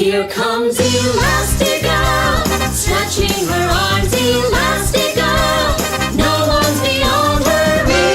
Here comes Elastigirl, stretching her arms, Elastigirl. No one's beyond her reach.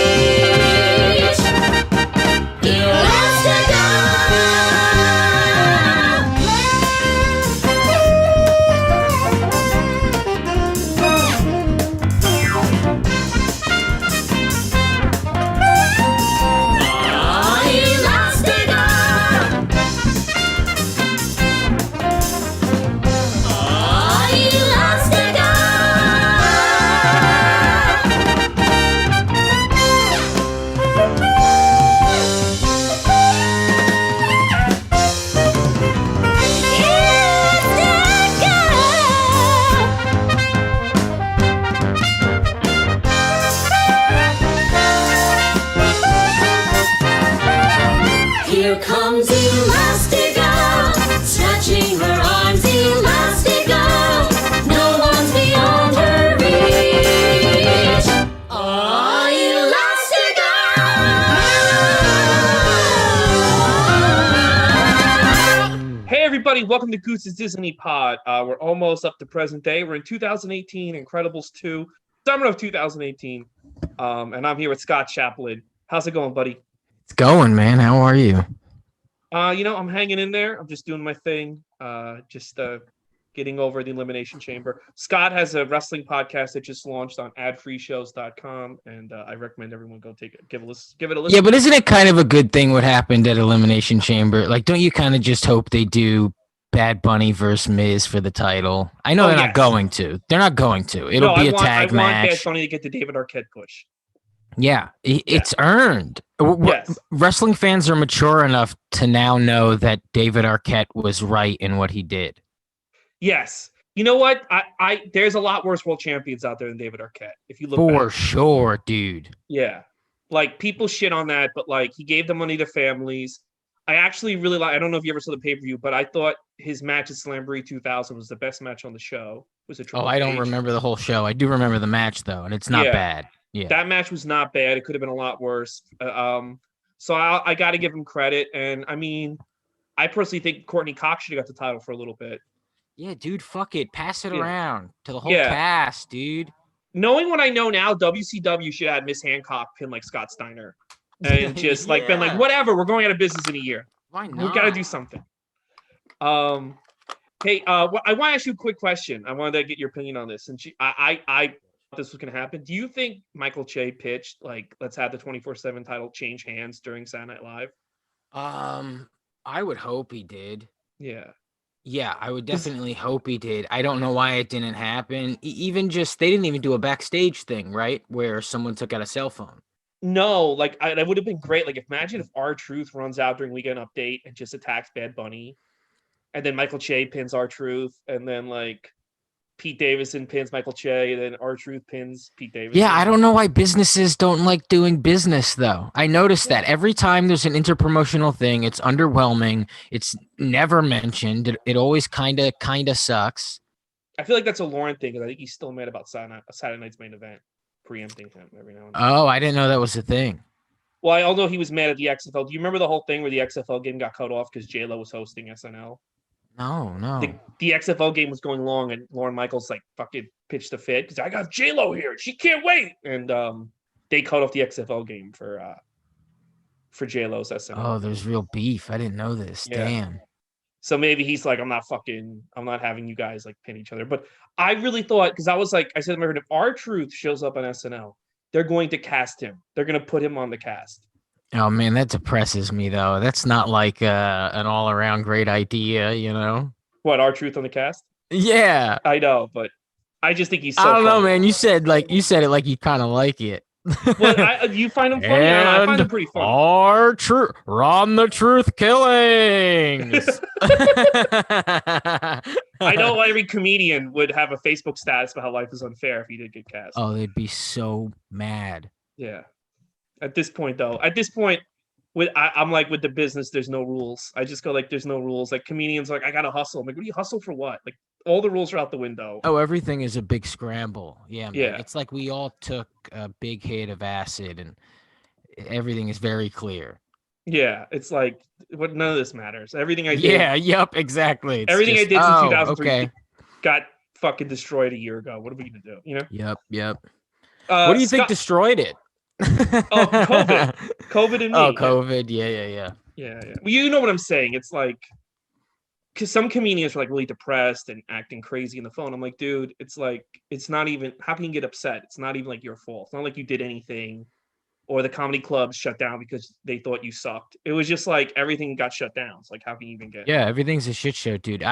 Here comes Elastigirl, stretching her arms, Elastigirl. No one's beyond her reach. Oh, Elastigirl! Hey everybody, welcome to Goose's Disney Pod. We're almost up to present day. We're in 2018, Incredibles 2, summer of 2018. And I'm here with Scott Chaplain. How's it going, buddy? It's going, man. How are you? I'm hanging in there. I'm just doing my thing. Getting over the Elimination Chamber. Scott has a wrestling podcast that just launched on adfreeshows.com, and I recommend everyone go give it a listen. Yeah, but isn't it kind of a good thing what happened at Elimination Chamber? Like, don't you kind of just hope they do Bad Bunny versus Miz for the title? I know they're not going to. They're not going to. It'll be a tag match. I want Bad Bunny to get the David Arquette push. Yeah, it's earned. Yes. Wrestling fans are mature enough to now know that David Arquette was right in what he did. Yes. You know what? I there's a lot worse world champions out there than David Arquette. If you look For back. sure, dude. Yeah. Like, people shit on that, but like, he gave the money to families. I actually really I don't know if you ever saw the pay-per-view, but I thought his match at Slamboree 2000 was the best match on the show. It was a triple I don't H. remember the whole show. I do remember the match though, and it's not bad. Yeah. That match was not bad. It could have been a lot worse. So I got to give him credit. And I mean, I personally think Courtney Cox should have got the title for a little bit. Yeah, dude, fuck it. Pass it around to the whole cast, dude. Knowing what I know now, WCW should have Miss Hancock pin like Scott Steiner. And just been like, whatever, we're going out of business in a year. Why not? We got to do something. Hey, I want to ask you a quick question. I wanted to get your opinion on this. And I this was going to happen. Do you think Michael Che pitched like, let's have the 24/7 title change hands during Saturday Night Live? I would hope he did. Yeah, I would definitely hope he did. I don't know why it didn't happen. Even just they didn't even do a backstage thing, right, where someone took out a cell phone. No, like that would have been great. Like, imagine if R-Truth runs out during Weekend Update and just attacks Bad Bunny, and then Michael Che pins R-Truth, and then like Pete Davidson pins Michael Che, and then R-Truth pins Pete Davidson. Yeah, I don't know why businesses don't like doing business, though. I noticed that every time there's an interpromotional thing, it's underwhelming. It's never mentioned. It always kind of sucks. I feel like that's a Lauren thing, because I think he's still mad about Saturday Night's Main Event preempting him every now and then. Oh, I didn't know that was a thing. Well, although he was mad at the XFL. Do you remember the whole thing where the XFL game got cut off because J-Lo was hosting SNL? No. The XFL game was going long, and Lauren Michaels like fucking pitched a fit because I got J-Lo here. She can't wait, and they cut off the XFL game for J-Lo's SNL. Oh, there's real beef. I didn't know this. Yeah. Damn. So maybe he's like, I'm not having you guys like pin each other. But I really thought, because I was like, I said to my friend, if R-Truth shows up on SNL, they're going to cast him. They're going to put him on the cast. Oh, man, that depresses me, though. That's not like an all-around great idea, you know? What, R-Truth on the cast? Yeah. I know, but I just think he's so I don't know, funny. man. You said it like you kind of like it. Well, you find him funny? I find him pretty funny. R-Truth, Ron the Truth Killings. I know every comedian would have a Facebook status about how life is unfair if he did get cast. Oh, they'd be so mad. Yeah. At this point, I'm like, with the business, there's no rules. I just go like, there's no rules. Like, comedians are like, I gotta hustle. I'm like, what do you hustle for? What? Like, all the rules are out the window. Oh, everything is a big scramble. Yeah, man. Yeah. It's like we all took a big hit of acid, and everything is very clear. Yeah, it's like what none of this matters. Everything I did, Yeah, yep, exactly. It's everything I just did since 2003 okay. got fucking destroyed a year ago. What are we gonna do? You know? Yep. What do you think Scott. destroyed it? Oh, COVID and Oh, me. COVID. Yeah. Yeah. Well, you know what I'm saying? It's like because some comedians are like really depressed and acting crazy in the phone. I'm like, dude, it's like it's not even. How can you get upset? It's not even like your fault. It's not like you did anything, or the comedy clubs shut down because they thought you sucked. It was just like everything got shut down. It's like how can you even get? Yeah, everything's a shit show, dude.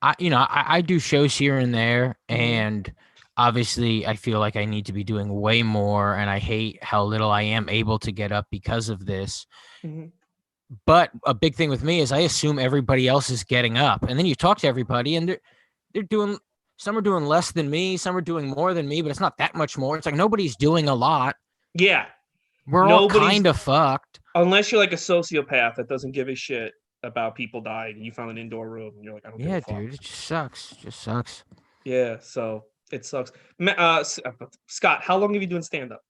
I do shows here and there, Mhm. and obviously I feel like I need to be doing way more, and I hate how little I am able to get up because of this. Mhm. But a big thing with me is I assume everybody else is getting up, and then you talk to everybody, and they're doing. Some are doing less than me, some are doing more than me, but it's not that much more. It's like nobody's doing a lot. Yeah, We're all nobody's kind of fucked. unless you're like a sociopath that doesn't give a shit about people dying and you found an indoor room and you're like, I don't give a Yeah, fuck. dude, it just sucks. Just sucks. Yeah, so it sucks. Scott, how long have you doing stand up?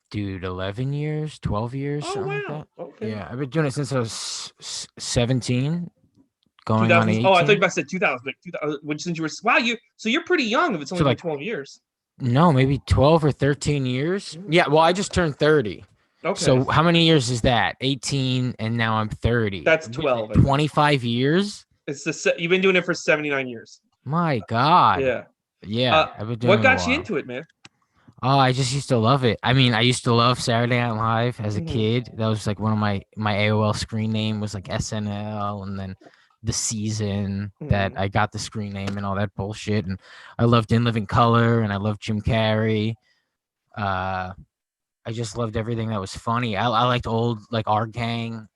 Dude, 11 years, 12 years, Oh something like wow. that. Okay. Yeah, I've been doing it since I was 17, going on 2000. Oh, I thought you 18. about said 2000. Like 2000, which since you were wow, you're pretty young if it's only So been like 12 years. no, maybe 12 or 13 years. Yeah, well, I just turned 30. Okay, So how many years is that? 18 and now I'm 30. that's What is 12, it? I think. 25 years? You've been doing it for 79 years. My God. Yeah. Yeah, I've been doing What it a got you while. into it, man? Oh, I just used to love it. I mean, I used to love Saturday Night Live as a Mhm. kid. That was like one of my AOL screen name was like SNL, and then the season that Mhm. I got the screen name and all that bullshit. And I loved In Living Color, and I loved Jim Carrey. Uh, I just loved everything that was funny. I liked old like our gang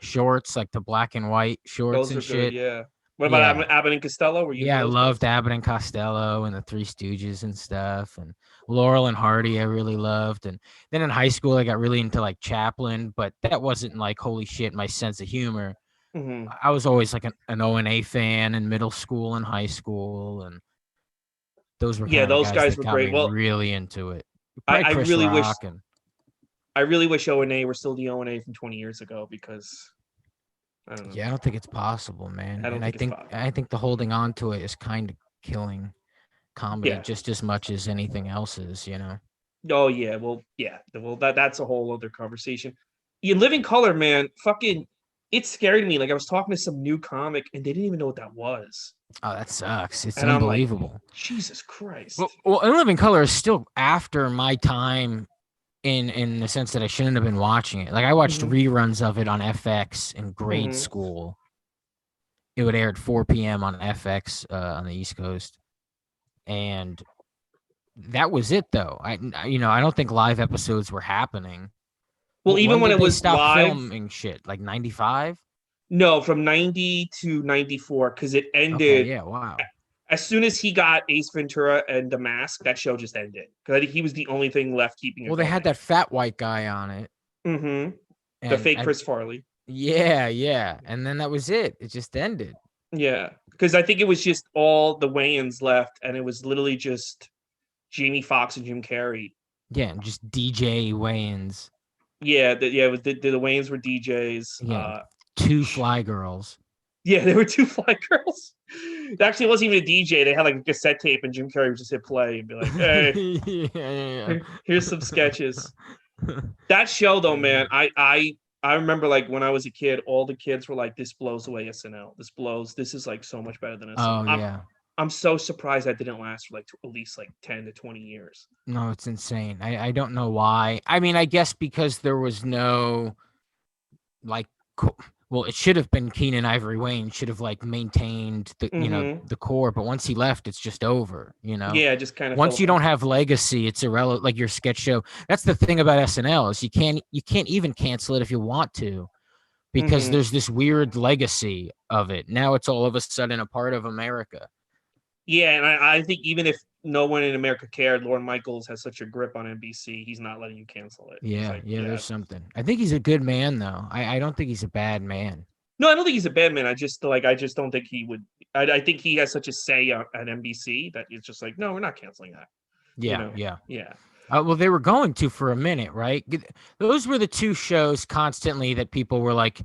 shorts, like the black and white shorts Those and are good, shit. yeah. What about Yeah, Abbott and Costello? Were you into yeah, I those loved guys? Abbott and Costello and the Three Stooges and stuff, and Laurel and Hardy I really loved. And then in high school I got really into like Chaplain, but that wasn't like holy shit my sense of humor. Mhm. I was always like an O&A fan in middle school and high school, and those were Yeah, kind of the those guys guys that were got great. me Well, really into it. I, Probably I Chris really wish Rock and I really wish O&A were still the O&A from 20 years ago because I don't know. yeah, I don't think it's possible, man. I don't And think it's possible. I think the holding on to it is kind of killing comedy Yeah. just as much as anything else is, you know. Oh yeah. Well, yeah. Well, that's a whole other conversation. You Living Color, man. Fucking, it's scary to me. Like I was talking to some new comic and they didn't even know what that was, Oh, that sucks. It's and I'm like, unbelievable. Jesus Christ. Well, In Living Color is still after my time in the sense that I shouldn't have been watching it. Like I watched Hmm. reruns of it on FX in grade Hmm. school. It would air at 4 p.m. on FX on the East Coast, and that was it. Though I don't think live episodes were happening. Well, even When when did it they was stop live, filming shit? Like 95? no, from 90 to 94 because it Okay, ended yeah, wow. as soon as he got Ace Ventura and The Mask. That show just ended because I think he was the only thing left keeping it Well, they going. had that fat white guy on it, Mm-hmm. The and fake Chris Farley. yeah, and then that was it. It just ended. Yeah, because I think it was just all the Wayans left, and it was literally just Jamie Foxx and Jim Carrey. Yeah, and just DJ Wayans. Yeah, it was the Wayans were DJs. Yeah, two fly girls. Yeah, they were two fly girls. Actually, it wasn't even a DJ. They had like a cassette tape, and Jim Carrey would just hit play and be like, "Hey, Yeah. here's some sketches." That show, though, man, I remember like when I was a kid, all the kids were like, "This blows away SNL. This blows. This is like so much better than SNL." Oh yeah. I'm so surprised that didn't last for like at least like 10 to 20 years. No, it's insane. I don't know why. I mean, I guess because there was no like well, it should have been Keenan Ivory Wayne should have like maintained the Mm-hmm. the core, but once he left, it's just over, you know. Yeah, just kind of fell Once you apart. don't have legacy, it's irrelevant. Like your sketch show. That's the thing about SNL is you can't even cancel it if you want to because Mm-hmm. there's this weird legacy of it. Now it's all of a sudden a part of America. Yeah, and I think even if no one in America cared, Lorne Michaels has such a grip on NBC, he's not letting you cancel it. He's like, Yeah, yeah. there's something. I think he's a good man though. I don't think he's a bad man. No, I don't think he's a bad man. I just don't think he would. I think he has such a say at NBC that it's just like, no, we're not canceling that. You Yeah, know? yeah. Yeah. Well, they were going to for a minute, right? Those were the two shows constantly that people were like,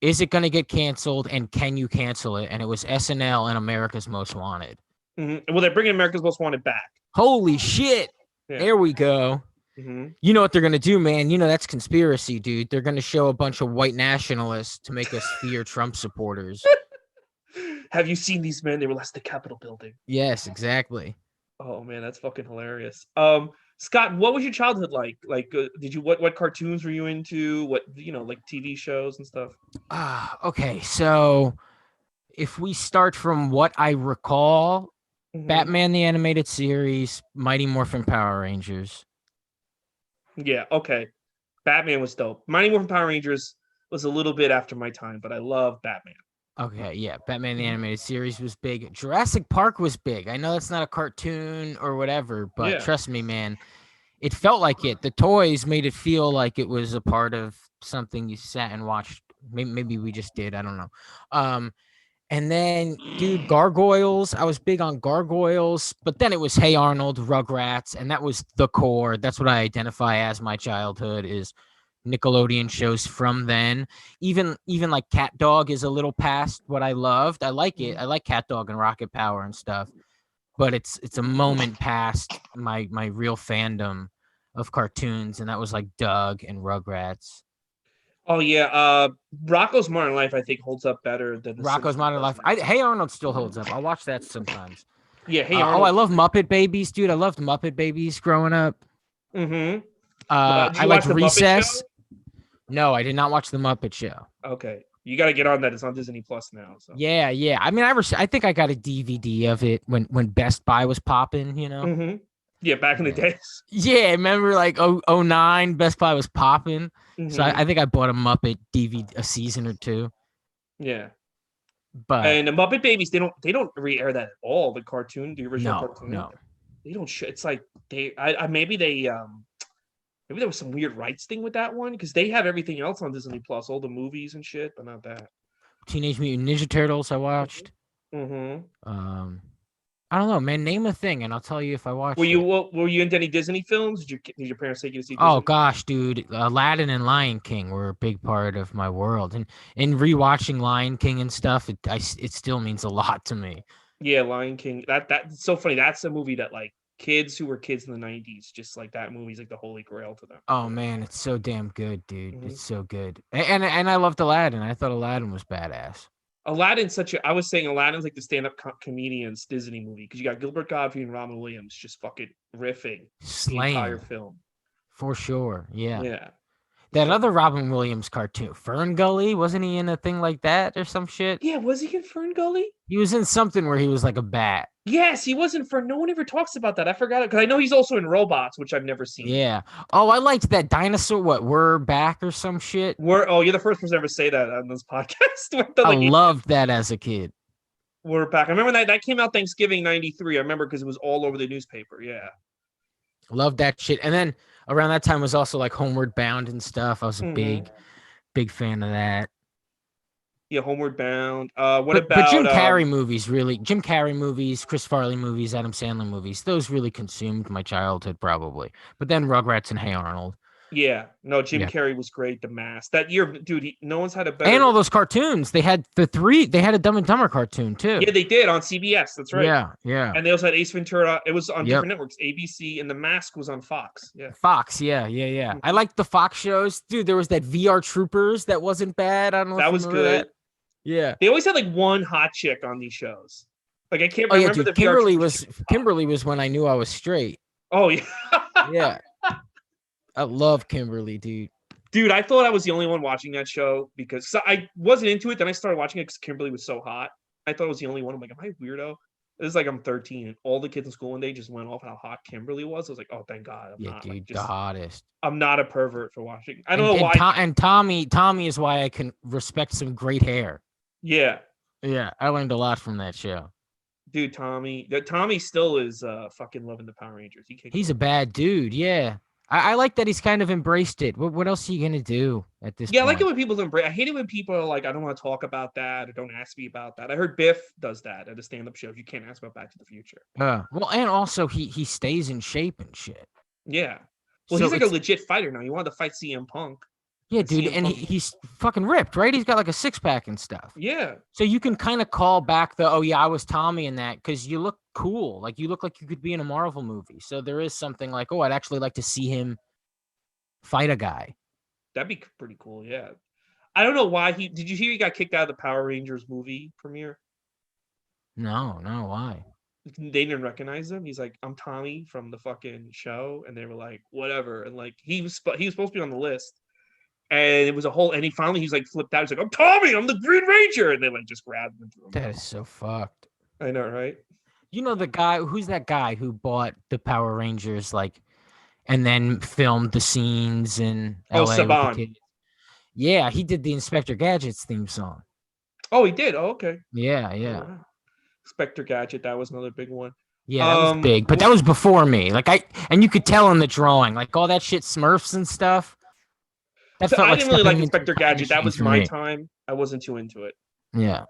is it going to get canceled and can you cancel it? And it was SNL and America's Most Wanted. Well, they're bringing America's Most Wanted back. Holy shit. Yeah. There we go. You know what they're going to do, man? You know, that's conspiracy, dude. They're going to show a bunch of white nationalists to make us fear Trump supporters. Have you seen these men? They were last the Capitol building. Yes, exactly. Oh man, that's fucking hilarious. Scott, what was your childhood like? Like, did you what cartoons were you into? What like TV shows and stuff? Okay. So if we start from what I recall, Batman the Animated Series, Mighty Morphin Power Rangers. Yeah. Okay. Batman was dope. Mighty Morphin Power Rangers was a little bit after my time, but I love Batman. Okay, yeah, Batman the Animated Series was big. Jurassic Park was big. I know that's not a cartoon or whatever, but trust me, man, it felt like it. The toys made it feel like it was a part of something you sat and watched. Maybe we just did. I don't know. And then, dude, Gargoyles. I was big on Gargoyles, but then it was Hey Arnold, Rugrats, and that was the core. That's what I identify as my childhood is Nickelodeon shows from then. Even like Cat Dog is a little past what I loved. I like it. I like Cat Dog and Rocket Power and stuff, but it's a moment past my real fandom of cartoons, and that was like Doug and Rugrats. Oh yeah, Rocko's Modern Life I think holds up better than Rocko's Modern Life. Hey Arnold still holds up. I'll watch that sometimes. Yeah, Hey Arnold. I love Muppet Babies, dude. I loved Muppet Babies growing up. I liked Recess. No, I did not watch the Muppet Show. Okay, you got to get on that. It's on Disney Plus now. So. Yeah. I mean, I think I got a DVD of it when Best Buy was popping. You know. Yeah, back in the days. Yeah, remember like 09, Best Buy was popping. So I think I bought a Muppet DVD a season or two. Yeah. But and the Muppet Babies, they don't re-air that at all. The cartoon, the original cartoon. No. They don't. It's like maybe there was some weird rights thing with that one because they have everything else on Disney Plus, all the movies and shit, but not that. Teenage Mutant Ninja Turtles, I watched. I don't know, man. Name a thing, and I'll tell you if I watched. Were you into any Disney films? Did your parents take you to see? Disney? Oh gosh, dude, Aladdin and Lion King were a big part of my world, and in rewatching Lion King and stuff, it still means a lot to me. Yeah, Lion King. That's so funny. That's a movie that like kids who were kids in the 90s, just like that movie's like the holy grail to them. Oh man, it's so damn good, dude. It's so good. And I loved Aladdin. I thought Aladdin was badass. Aladdin's I was saying Aladdin's like the stand-up comedian's Disney movie because you got Gilbert Gottfried and Robin Williams just fucking riffing the entire film. For sure. Yeah. Yeah. That other Robin Williams cartoon, Fern Gully, wasn't he in a thing like that or some shit? Yeah, was he in Fern Gully? He was in something where he was like a bat. Yes, he was in Fern. No one ever talks about that. I forgot it because I know he's also in Robots, which I've never seen. Yeah. Oh, I liked that dinosaur. What? We're back or some shit. You're the first person to ever say that on this podcast. I loved that as a kid. We're back. I remember that came out Thanksgiving '93. I remember because it was all over the newspaper. Yeah. Love that shit. And then around that time was also like Homeward Bound and stuff. I was a big fan of that. Yeah, Homeward Bound. But Jim Carrey movies, Chris Farley movies, Adam Sandler movies, those really consumed my childhood probably. But then Rugrats and Hey Arnold. Yeah, no, Jim Carrey was great. The Mask that year, dude. No one's had a better. And all those cartoons. They had They had a Dumb and Dumber cartoon too. Yeah, they did on CBS. That's right. Yeah. And they also had Ace Ventura. It was on different networks, ABC, and The Mask was on Fox. Yeah. Fox. Yeah. I liked the Fox shows, dude. There was that VR Troopers that wasn't bad. I don't know. That was good. That. Yeah. They always had like one hot chick on these shows. Like I can't remember the Kimberly was when I knew I was straight. Oh yeah. Yeah. I love Kimberly, dude. Dude, I thought I was the only one watching that show because I wasn't into it. Then I started watching it because Kimberly was so hot. I thought I was the only one. I'm like, am I a weirdo? This is like I'm 13 and all the kids in school one day just went off how hot Kimberly was. I was like, oh, thank God. I'm not, dude, the hottest. I'm not a pervert for watching. I don't know why. And Tommy is why I can respect some great hair. Yeah. Yeah, I learned a lot from that show. Dude, Tommy still is fucking loving the Power Rangers. He's a bad dude, yeah. I like that he's kind of embraced it. What else are you gonna do at this point? Yeah, I like it when people embrace. I hate it when people are like, I don't want to talk about that or don't ask me about that. I heard Biff does that at a stand-up show. You can't ask about Back to the Future. Well, and also he stays in shape and shit. Yeah. Well, So he's like a legit fighter now. He wanted to fight CM Punk. yeah, dude, CM and Punk. he's fucking ripped, right? He's got like a six pack and stuff. Yeah. So you can kind of call back the, oh yeah, I was Tommy in that, because you look cool. Like you look like you could be in a Marvel movie. So there is something like, oh, I'd actually like to see him fight a guy. That'd be pretty cool. Yeah. I don't know why did you hear he got kicked out of the Power Rangers movie premiere? No, why? They didn't recognize him. He's like, I'm Tommy from the fucking show, and they were like, whatever. And like he was supposed to be on the list, and it was a whole. And he finally he's like flipped out. He's like, I'm Tommy. I'm the Green Ranger, and they like just grabbed him. That is so fucked. I know, right? You know who's that guy who bought the Power Rangers, like, and then filmed the scenes in LA with the Saban. kids? Yeah, he did the Inspector Gadget's theme song. Oh, he did. Oh, okay. Yeah. Oh, wow. Inspector Gadget, that was another big one. Yeah, that was big, but that was before me. And you could tell in the drawing, like all that shit, Smurfs and stuff. I didn't really like Inspector Gadget. That was my time. I wasn't too into it. Yeah.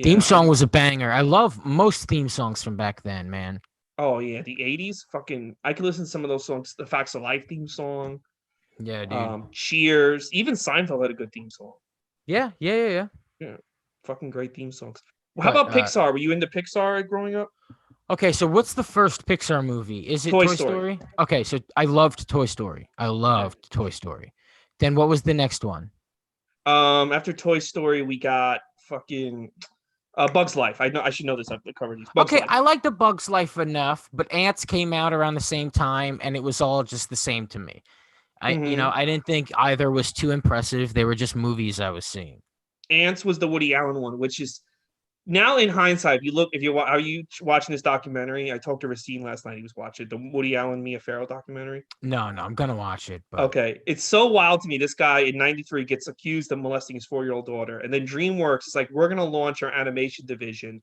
Theme song was a banger. I love most theme songs from back then, man. Oh yeah, the 80s. Fucking I could listen to some of those songs. The Facts of Life theme song. Yeah, dude. Cheers. Even Seinfeld had a good theme song. Yeah. Yeah. Fucking great theme songs. Well, how about Pixar? Were you into Pixar growing up? Okay, so what's the first Pixar movie? Is it Toy Story? Okay, so I loved Toy Story. Toy Story. Then what was the next one? After Toy Story, we got fucking Bug's Life. I should know this. I've covered these. Bug's Life. I like the Bug's Life enough, but Ants came out around the same time, and it was all just the same to me. I didn't think either was too impressive. They were just movies I was seeing. Ants was the Woody Allen one, which is now in hindsight. Are you watching this documentary? I talked to Racine last night. He was watching the Woody Allen Mia Farrow documentary. No, I'm gonna watch it. But... Okay, it's so wild to me. This guy in '93 gets accused of molesting his 4-year-old daughter, and then DreamWorks is like, we're gonna launch our animation division.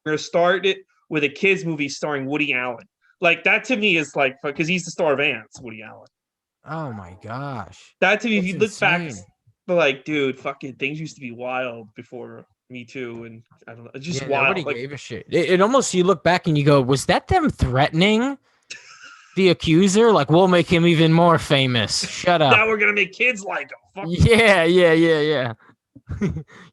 We're gonna start it with a kids movie starring Woody Allen. Like that to me is like, because he's the star of Ants, Woody Allen. Oh my gosh. That to me, if you look back, but like, dude, fucking things used to be wild before Me Too, and I don't know, it's just wild. Nobody gave a shit. It almost, you look back and you go, was that them threatening the accuser? Like, we'll make him even more famous. Shut up. Now we're gonna make kids like him. Fuck yeah.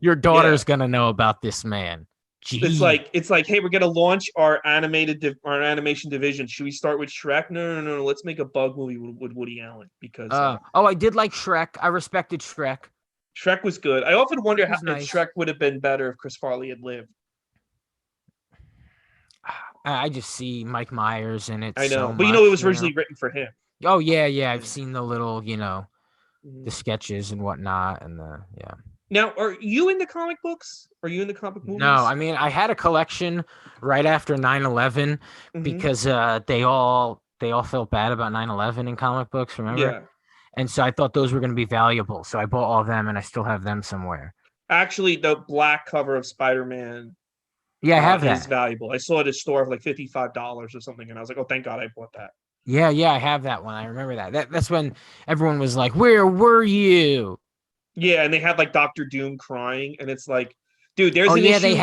Your daughter's gonna know about this man. Jeez. It's like, hey, we're gonna launch our animation division. Should we start with Shrek? No. Let's make a bug movie with Woody Allen because. I did like Shrek. I respected Shrek. Shrek was good. I often wonder if Shrek would have been better if Chris Farley had lived. I just see Mike Myers in it. I know, so but much, it was originally written for him. Oh yeah. I've seen the little, the sketches and whatnot, and yeah. Now, are you into comic books? Are you into comic movies? No, I mean, I had a collection right after 9/11 because they all felt bad about 9/11 in comic books, remember? Yeah. And so I thought those were going to be valuable. So I bought all of them, and I still have them somewhere. Actually, the black cover of Spider-Man I have that. Is valuable. I saw it at a store for like $55 or something, and I was like, oh, thank God I bought that. Yeah, I have that one. I remember that. That's when everyone was like, where were you? Yeah, and they had like Dr. Doom crying, and it's like, dude, there's an issue. They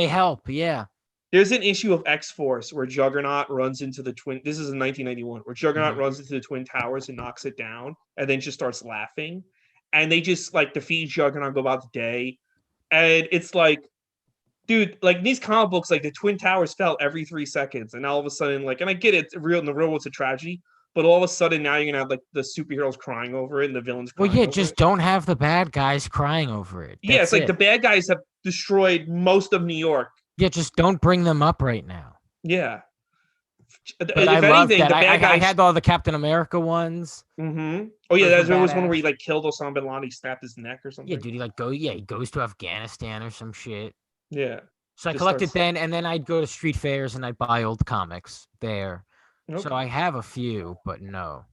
help. Yeah. There's an issue of X-Force where Juggernaut runs into the twin. This is in 1991, where Juggernaut runs into the Twin Towers and knocks it down, and then just starts laughing, and they just like defeat Juggernaut, go about the day, and it's like, dude, like these comic books, like the Twin Towers fell every 3 seconds, and all of a sudden, like, and I get it, in the real world, it's a tragedy. But all of a sudden, now you're gonna have like the superheroes crying over it and the villains. Well, just don't have the bad guys crying over it. Yeah, it's like the bad guys have destroyed most of New York. Yeah, just don't bring them up right now. Yeah. But I love that. I had all the Captain America ones. Mm-hmm. Oh yeah, there was one where he like killed Osama bin Laden, he snapped his neck or something. Yeah, dude, he goes to Afghanistan or some shit. Yeah. So I collected then, and then I'd go to street fairs and I'd buy old comics there. Okay. So I have a few, but no.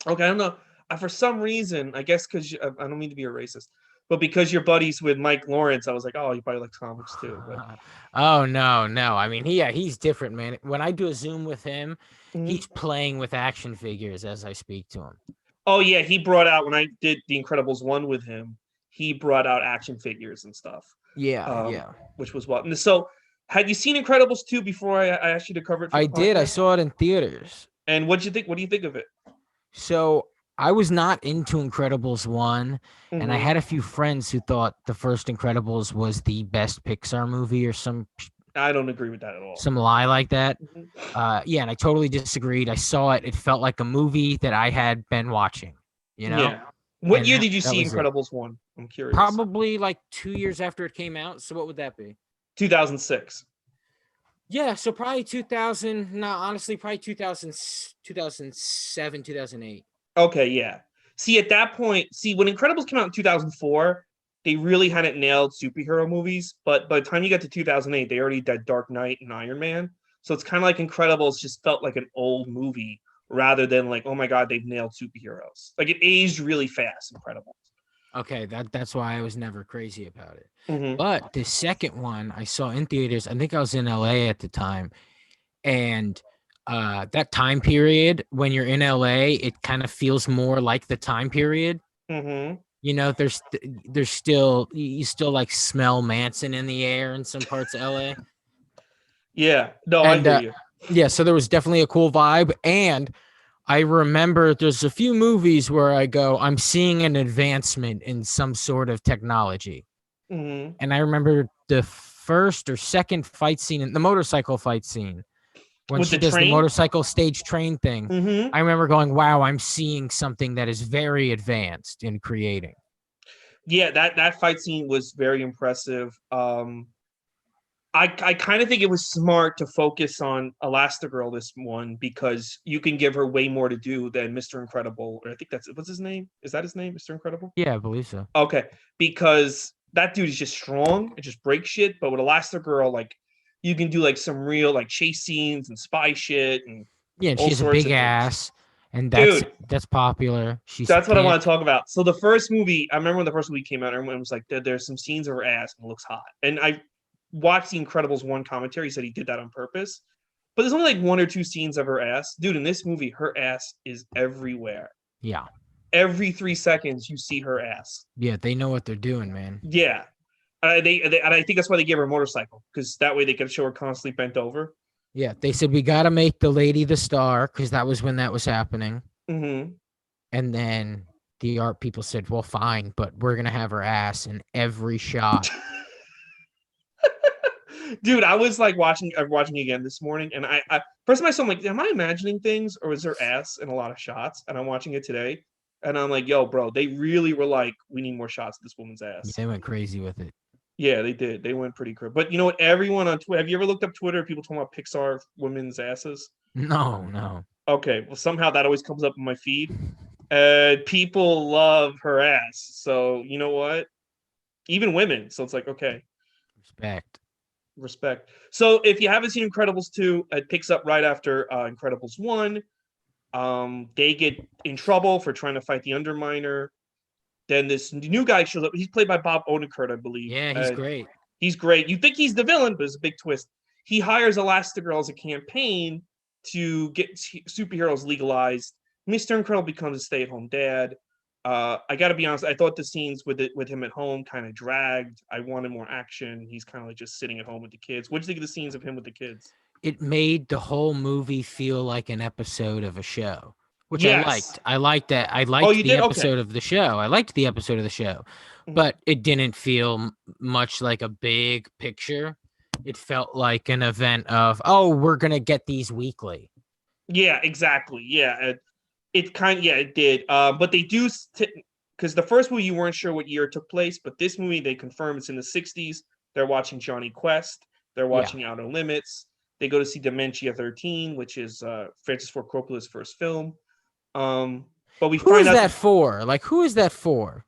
Okay, I don't know. For some reason, I guess because I don't mean to be a racist, but because you're buddies with Mike Lawrence, I was like, oh, you probably like comics too. But... oh no. I mean, he's different, man. When I do a Zoom with him, he's playing with action figures as I speak to him. Oh yeah, he brought out when I did The Incredibles 1 with him. He brought out action figures and stuff. Yeah. Which was what. And so. Had you seen Incredibles 2 before I asked you to cover it? I did. I saw it in theaters. And what'd you think? What do you think of it? So I was not into Incredibles 1, and I Mhm. had a few friends who thought the first Incredibles was the best Pixar movie or I don't agree with that at all. some lie like that. Mhm. Yeah, and I totally disagreed. I saw it. It felt like a movie that I had been watching, you know? Yeah. What And year did you that see was it. Incredibles 1? I'm curious. Probably like 2 years after it came out. So what would that be? 2006. Yeah, so probably 2000, no, honestly, probably 2000, 2007, 2008. Okay, yeah. See, at that point, when Incredibles came out in 2004, they really hadn't nailed superhero movies. But by the time you got to 2008, they already did Dark Knight and Iron Man. So it's kind of like Incredibles just felt like an old movie rather than like, oh my God, they've nailed superheroes. Like it aged really fast, Incredibles. Okay, that's why I was never crazy about it. Mm-hmm. But the second one I saw in theaters, I think I was in LA at the time, and that time period when you're in LA, it kind of feels more like the time period. Mm-hmm. You know, there's still you still like smell Manson in the air in some parts of LA. Yeah. No, I And hear you. yeah, so there was definitely a cool vibe. And I remember there's a few movies where I go, I'm seeing an advancement in some sort of technology. Mm-hmm. And I remember the first or second fight scene, in the motorcycle fight scene, when With she the does the train? motorcycle stage train thing. Mm-hmm. I remember going, wow, I'm seeing something that is very advanced in creating. Yeah, that fight scene was very impressive. I kind of think it was smart to focus on Elastigirl this one because you can give her way more to do than Mr. Incredible. Or I think what's his name? Is that his name, Mr. Incredible? Yeah, I believe so. Okay, because that dude is just strong and just break shit. But with Elastigirl, like you can do like some real like chase scenes and spy shit and Yeah, and she all has a sorts big of things. ass, and Dude, that's popular. She's that's what I want to thick. talk about. So the first movie, I remember when the first movie came out, everyone was like, "There's some scenes of her ass and it looks hot." And I watched the Incredibles 1 commentary. He said he did that on purpose. But there's only like one or two scenes of her ass. Dude, in this movie, her ass is everywhere. Yeah. Every 3 seconds, you see her ass. Yeah, they know what they're doing, man. Yeah. And I think that's why they gave her a motorcycle, because that way they could show her constantly bent over. Yeah, they said we got to make the lady the star because that was when that was happening. Mm-hmm. And then the art people said, well, fine, but we're going to have her ass in every shot. Dude, I was like watching again this morning, and I first time I saw, I'm like, am I imagining things, or is there ass in a lot of shots? And I'm watching it today, and I'm like, yo, bro, they really were like, we need more shots of this woman's ass. They went crazy with it. Yeah, they did. They went pretty crazy. But you know what? Everyone on Twitter, have you ever looked up Twitter? People talking about Pixar women's asses. No. Okay, well somehow that always comes up in my feed. People love her ass. So you know what? Even women. So it's like, okay. Respect. So if you haven't seen Incredibles 2, it picks up right after Incredibles 1. They get in trouble for trying to fight the Underminer. Then this new guy shows up. He's played by Bob Odenkirk, I believe. Yeah, he's great. He's great. You think he's the villain, but it's a big twist. He hires Elastigirl as a campaign to get superheroes legalized. Mr. Incredible becomes a stay-at-home dad. I got to be honest. I thought the scenes with him at home kind of dragged. I wanted more action. He's kind of like just sitting at home with the kids. What do you think of the scenes of him with the kids? It made the whole movie feel like an episode of a show, which I Yes. liked. I liked that. I Oh, liked you the did? Okay. episode of the show. I liked the episode of the show, Mhm. but it didn't feel much like a big picture. It felt like an event of, oh, we're gonna get these weekly. Yeah, exactly. Yeah, it did. But they do because the first movie you weren't sure what year it took place, but this movie they confirm it's in the 60s. They're watching Johnny Quest. They're watching Outer Limits. They go to see Dementia 13, which is Francis Ford Coppola's first film. But we Who find is out that for? Like, who is that for?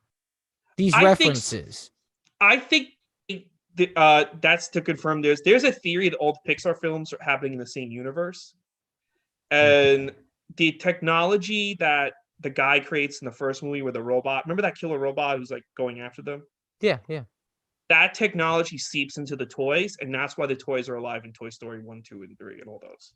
These references. I think that's to confirm. There's a theory that all the Pixar films are happening in the same universe, and the technology that the guy creates in the first movie with the robot. Remember that killer robot who's like going after them? Yeah. That technology seeps into the toys, and that's why the toys are alive in Toy Story 1, 2, and 3, and all those.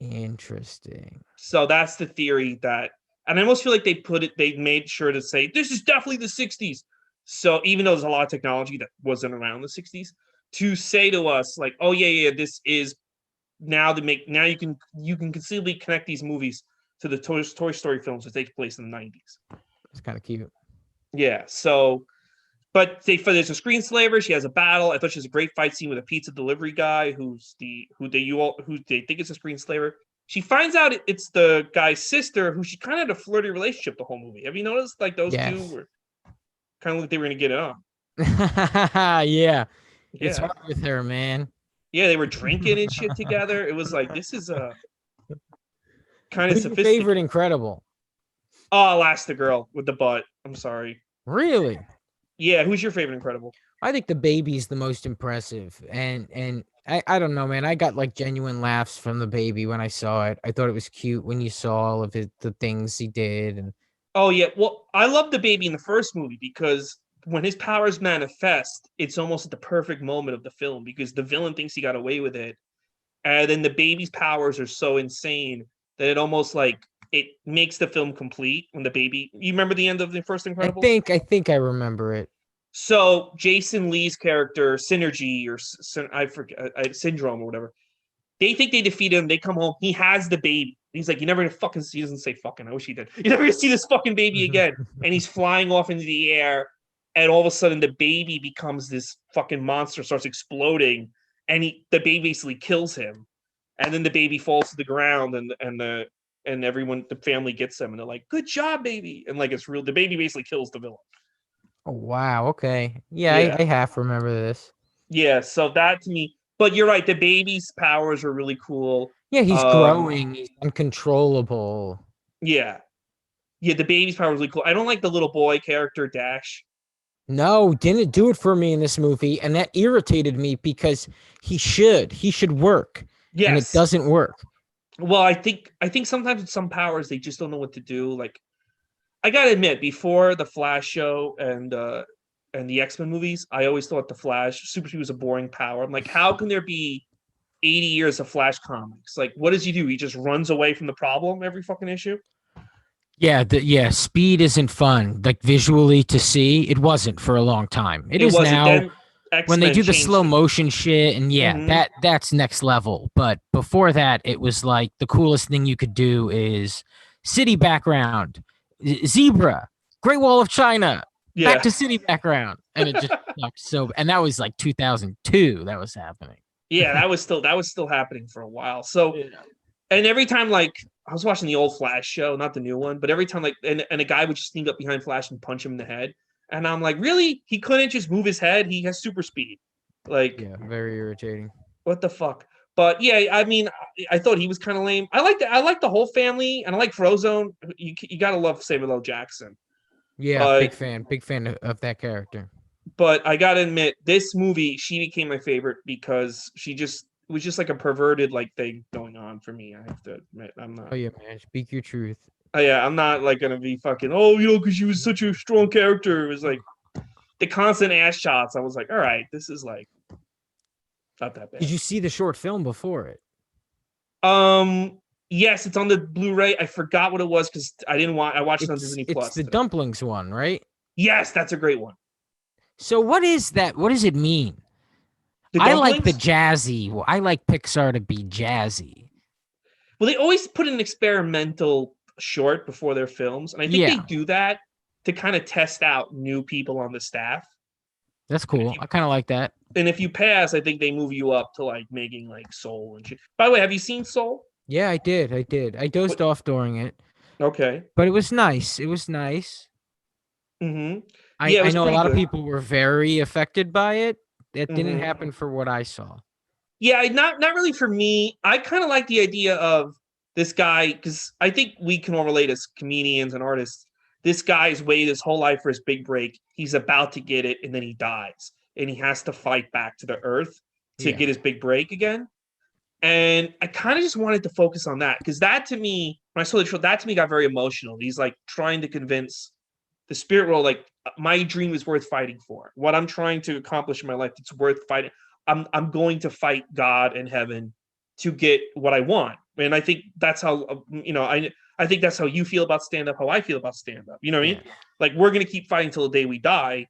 Interesting. So that's the theory that, and I almost feel like they made sure to say, this is definitely the 60s. So even though there's a lot of technology that wasn't around the 60s, to say to us like, oh yeah, this is now you can conceivably connect these movies to the Toy Story films that take place in the 90s. It's kind of cute. Yeah. So, but there's a screenslaver. She has a battle. I thought she has a great fight scene with a pizza delivery guy who they think is a screenslaver. She finds out it's the guy's sister, who she kind of had a flirty relationship the whole movie. Have you noticed? Like those two were kind of like they were gonna get it on. Yeah. It's hard with her, man. Yeah, they were drinking and shit together. It was like, this is a kind of Who's your sophisticated. favorite Incredible? Oh, Elastigirl with the butt. I'm sorry. Really? Yeah, who's your favorite Incredible? I think the baby's the most impressive. And I don't know, man. I got like genuine laughs from the baby when I saw it. I thought it was cute when you saw all of the things he did. And Oh, yeah. Well, I love the baby in the first movie because when his powers manifest, it's almost at the perfect moment of the film because the villain thinks he got away with it. And then the baby's powers are so insane that it almost like it makes the film complete when the baby. You remember the end of the first Incredible? I think I remember it. So Jason Lee's character, Synergy or I forget, Syndrome or whatever, they think they defeat him. They come home. He has the baby. He's like, you're never gonna fucking see. He doesn't say fucking. I wish he did. You're never gonna see this fucking baby again. And he's flying off into the air. And all of a sudden, the baby becomes this fucking monster, starts exploding, and the baby basically kills him. And then the baby falls to the ground, and everyone, the family gets him, and they're like, "Good job, baby!" And like it's real. The baby basically kills the villain. Oh, wow. Okay. Yeah, Yeah. I half remember this. Yeah. So that to me, but you're right. The baby's powers are really cool. Yeah, he's growing. He's uncontrollable. Yeah. Yeah, the baby's power was really cool. I don't like the little boy character, Dash. No, didn't do it for me in this movie, and that irritated me because he should work, Yes. and it doesn't work. Well, I think sometimes with some powers they just don't know what to do. Like, I gotta admit, before the Flash show and the X-Men movies, I always thought the Flash Super Speed was a boring power. I'm like, how can there be 80 years of Flash comics? Like, what does he do? He just runs away from the problem every fucking issue. Yeah, speed isn't fun. Like visually to see, it wasn't for a long time. It is wasn't. now Then when they X-Men do the changed slow it. motion shit, and Mhm. that's next level. But before that, it was like the coolest thing you could do is city background, zebra, Great Wall of China, Yeah. back to city background, and it just sucked so. And that was like 2002. That was happening. Yeah, that was still happening for a while. So, and every time like I was watching the old Flash show, not the new one, but every time like and a guy would just sneak up behind Flash and punch him in the head, and I'm like, really? He couldn't just move his head? He has super speed. Like, Yeah, very irritating. what the fuck? But yeah, I mean, I thought he was kind of lame. I like the whole family, and I like Frozone. You gotta love Samuel L. Jackson. Yeah, big fan of that character. But I gotta admit, this movie, she became my favorite because she just was just like a perverted like thing going on for me. I have to admit, I'm not. Oh yeah, man, speak your truth. Yeah, I'm not like gonna be fucking. Oh, because she was such a strong character. It was like the constant ass shots. I was like, all right, this is like not that bad. Did you see the short film before it? Yes, it's on the Blu-ray. I forgot what it was because I didn't want. I watched it on Disney Plus. It's the dumplings one, right? Yes, that's a great one. So what is that? What does it mean? I like the jazzy. I like Pixar to be jazzy. Well, they always put an experimental short before their films, and I think they do that to kind of test out new people on the staff. That's cool. I kind of like that. And if you pass, I think they move you up to like making like Soul and shit. By the way, have you seen Soul? Yeah, I did. I dozed off during it. Okay. But it was nice. It was nice. Mm-hmm. I know a lot of people were very affected by it. It didn't happen for what I saw. Yeah, not really for me. I kind of like the idea of this guy because I think we can all relate as comedians and artists. This guy's waited his whole life for his big break. He's about to get it, and then he dies, and he has to fight back to the earth to get his big break again. And I kind of just wanted to focus on that because that to me, when I saw the show, that to me got very emotional. He's like trying to convince the spirit world, like my dream is worth fighting for. What I'm trying to accomplish in my life, it's worth fighting. I'm going to fight God and heaven to get what I want. And I think that's how I think that's how you feel about stand-up, how I feel about stand-up. You know what I mean? Like we're gonna keep fighting till the day we die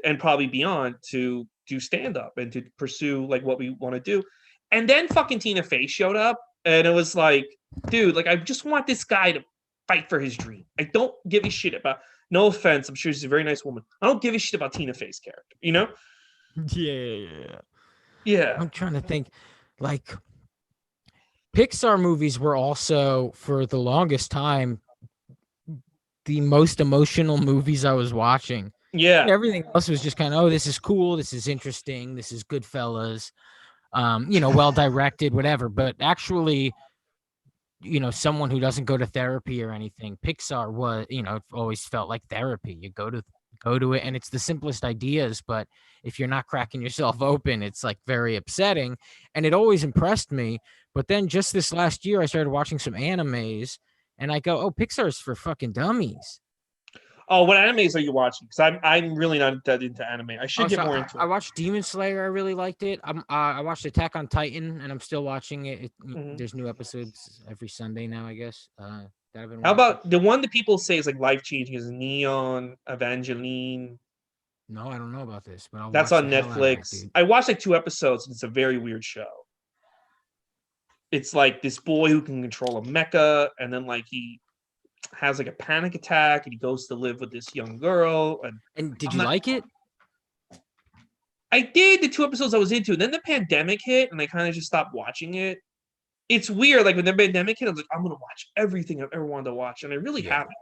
and probably beyond to do stand-up and to pursue like what we want to do. And then fucking Tina Fey showed up and it was like, dude, like I just want this guy to fight for his dream. I don't give a shit about. No offense, I'm sure she's a very nice woman. I don't give a shit about Tina Fey's character. You know? Yeah. Yeah. I'm trying to think, like Pixar movies were also for the longest time the most emotional movies I was watching. Yeah. And everything else was just kind of, oh, this is cool, this is interesting, this is Goodfellas, well directed, whatever. But actually, someone who doesn't go to therapy or anything, Pixar was, it always felt like therapy. You go to it, and it's the simplest ideas, but if you're not cracking yourself open, it's like very upsetting. And it always impressed me. But then just this last year, I started watching some animes, and I go, oh, Pixar's for fucking dummies. Oh, what animes are you watching? Because I'm really not that into anime. I should get more into I it. watched Demon Slayer. I really liked it. I watched Attack on Titan, and I'm still watching it. Mhm. There's new episodes every Sunday now, I guess. That I've been How watching. about the one that people say is like life changing is Neon Evangeline? No, I don't know about this, but I'll That's watch on the hell out of it, Netflix. dude. I watched like 2 episodes, and it's a very weird show. It's like this boy who can control a mecha, and then like he has like a panic attack, and he goes to live with this young girl. And did I'm you not- like it? I did the 2 episodes I was into, and then the pandemic hit, and I kind of just stopped watching it. It's weird. Like when the pandemic hit, I was like, I'm gonna watch everything I've ever wanted to watch, and I really Yeah. haven't.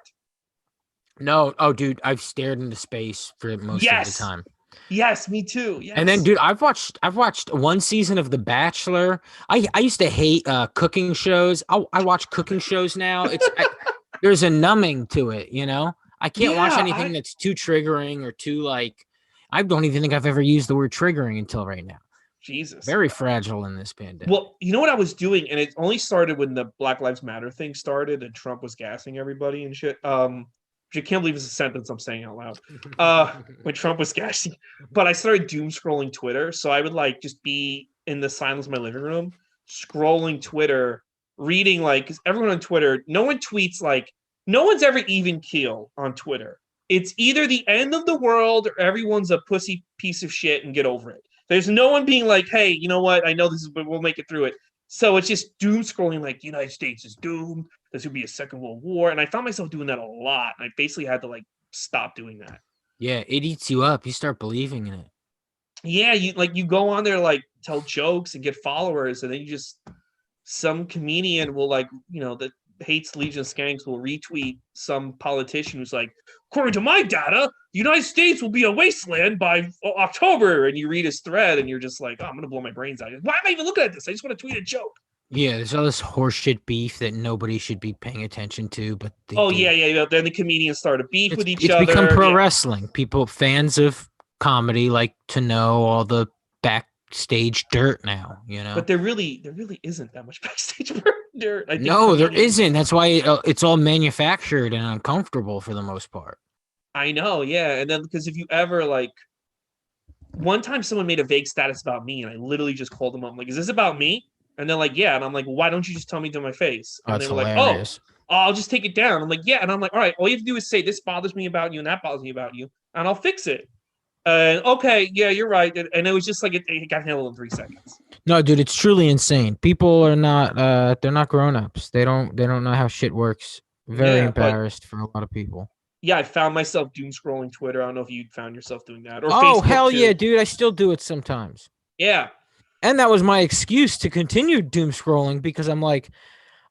No. Oh, dude, I've stared into space for most of the time. Yes, me too. Yes. And then, dude, I've watched one season of The Bachelor. I used to hate cooking shows. I watch cooking shows now. There's a numbing to it, I can't watch anything that's too triggering or too like. I don't even think I've ever used the word triggering until right now. Jesus. Very fragile in this pandemic. Well, you know what I was doing, and it only started when the Black Lives Matter thing started, and Trump was gassing everybody and shit. Which I can't believe is a sentence I'm saying out loud. When Trump was gassing, but I started doom scrolling Twitter, so I would like just be in the silence of my living room, scrolling Twitter, reading like 'cause everyone on Twitter. No one tweets like no one's ever even keel on Twitter. It's either the end of the world or everyone's a pussy piece of shit and get over it. There's no one being like, hey, you know what? I know this is, but we'll make it through it. So it's just doom scrolling, like the United States is doomed. There's gonna be a second world war, and I found myself doing that a lot. And I basically had to like stop doing that. Yeah, it eats you up. You start believing in it. Yeah, you go on there like tell jokes and get followers, and then you just some comedian will like that hates Legion of Skanks will retweet some politician who's like, according to my data, the United States will be a wasteland by October, and you read his thread, and you're just like, oh, I'm gonna blow my brains out. Why am I even looking at this? I just want to tweet a joke. Yeah, there's all this horseshit beef that nobody should be paying attention to, but they do. Yeah. Then the comedians start to beef with each other. It's become pro wrestling. People, fans of comedy, like to know all the backstage dirt now. But there really isn't that much backstage dirt. I think no, there isn't. That's why it's all manufactured and uncomfortable for the most part. I know, yeah. And then because if you ever like, one time someone made a vague status about me, and I literally just called them up. I'm like, is this about me? And they're like, yeah. And I'm like, why don't you just tell me to my face? And they were hilarious. like, oh, I'll just take it down. I'm like, yeah. And I'm like, all right, all you have to do is say this bothers me about you and that bothers me about you, and I'll fix it. Okay, yeah, you're right. And it was just like it got handled in 3 seconds. No, dude, it's truly insane. People are not they're not grown-ups. They don't know how shit works. Very embarrassed for a lot of people. Yeah, I found myself doom scrolling Twitter. I don't know if you found yourself doing that. Or Facebook hell yeah, dude. I still do it sometimes. Yeah. And that was my excuse to continue doom scrolling because I'm like,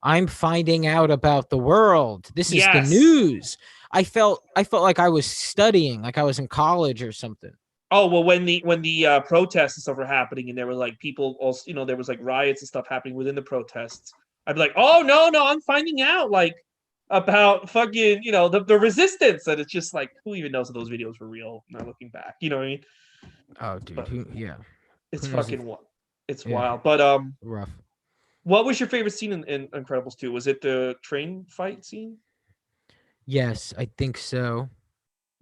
I'm finding out about the world. This is the news. I felt like I was studying, like I was in college or something. Oh, well, when the protests and stuff were happening, and there were like people also, there was like riots and stuff happening within the protests, I'd be like, oh no, I'm finding out like about fucking, the resistance. And it's just like, who even knows if those videos were real? Not looking back, you know what I mean? Oh, dude, but it's fucking it's wild. But rough. What was your favorite scene in Incredibles 2? Was it the train fight scene? Yes, I think so.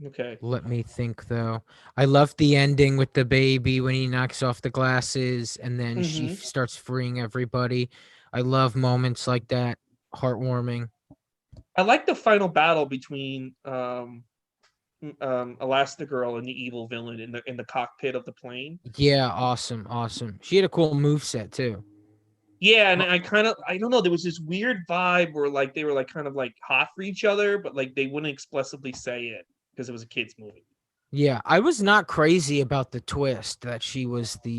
Okay. Let me think, though. I loved the ending with the baby when he knocks off the glasses and then she starts freeing everybody. I love moments like that. Heartwarming. I like the final battle between Elastigirl and the evil villain in the cockpit of the plane. Yeah, awesome. She had a cool moveset too. Yeah, and I don't know, there was this weird vibe where like they were like kind of like hot for each other, but like they wouldn't explicitly say it because it was a kids movie. Yeah, I was not crazy about the twist that she was the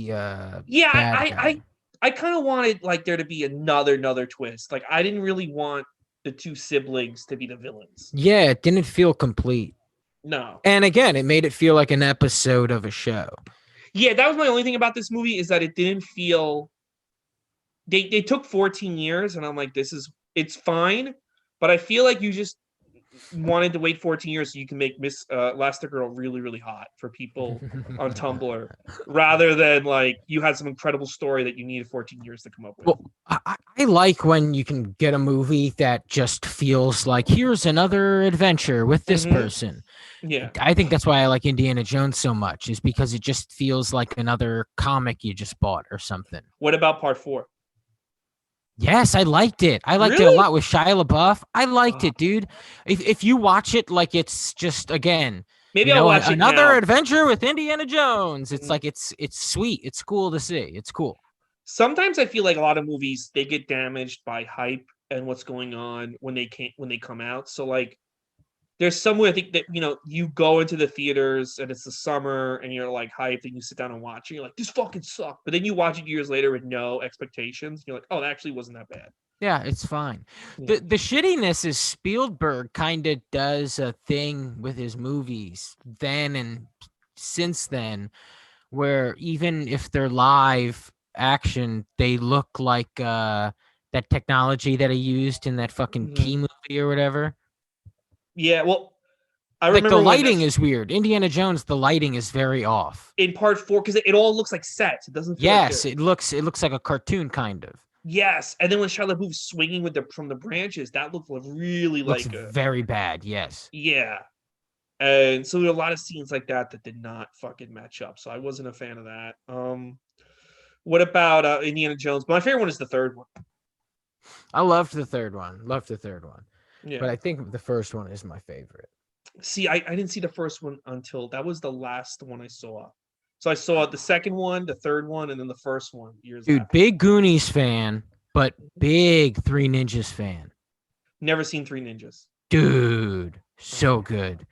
Yeah, bad guy. I kind of wanted like there to be another twist. Like I didn't really want the two siblings to be the villains. Yeah, it didn't feel complete. No. And again, it made it feel like an episode of a show. Yeah, that was my only thing about this movie is that it didn't feel they took 14 years and I'm like it's fine, but I feel like you just wanted to wait 14 years so you can make Miss Elastigirl really, really hot for people on Tumblr, rather than like you had some incredible story that you needed 14 years to come up with. Well, I like when you can get a movie that just feels like here's another adventure with this person. Yeah. I think that's why I like Indiana Jones so much, is because it just feels like another comic you just bought or something. What about part 4? Yes, I liked it. I liked it a lot with Shia LaBeouf. I liked it, dude. If you watch it like it's just again, maybe I'll watch another it adventure with Indiana Jones. It's like it's sweet. It's cool to see. It's cool. Sometimes I feel like a lot of movies they get damaged by hype and what's going on when they come out. So like there's somewhere I think that you go into the theaters and it's the summer and you're like hyped and you sit down and watch and you're like this fucking sucked, but then you watch it years later with no expectations. And you're like, oh, that actually wasn't that bad. Yeah, it's fine. Yeah. The shittiness is Spielberg kind of does a thing with his movies then and since then, where even if they're live action, they look like that technology that he used in that fucking Key movie or whatever. Yeah, well, I like remember the lighting is weird. Indiana Jones, the lighting is very off in part 4 because it all looks like sets. It doesn't. Feel yes, like it looks like a cartoon kind of. Yes, and then when Shia LaBeouf's swinging with from the branches, that looked really looks like very bad. Yes. Yeah, and so there were a lot of scenes like that did not fucking match up. So I wasn't a fan of that. What about Indiana Jones? My favorite one is the third one. I loved the third one. Yeah. But I think the first one is my favorite. See, I didn't see the first one until that was the last one I saw. So I saw the second one, the third one, and then the first one years Dude, after. big Goonies fan, but big Three Ninjas fan. Never seen Three Ninjas. Dude, so good.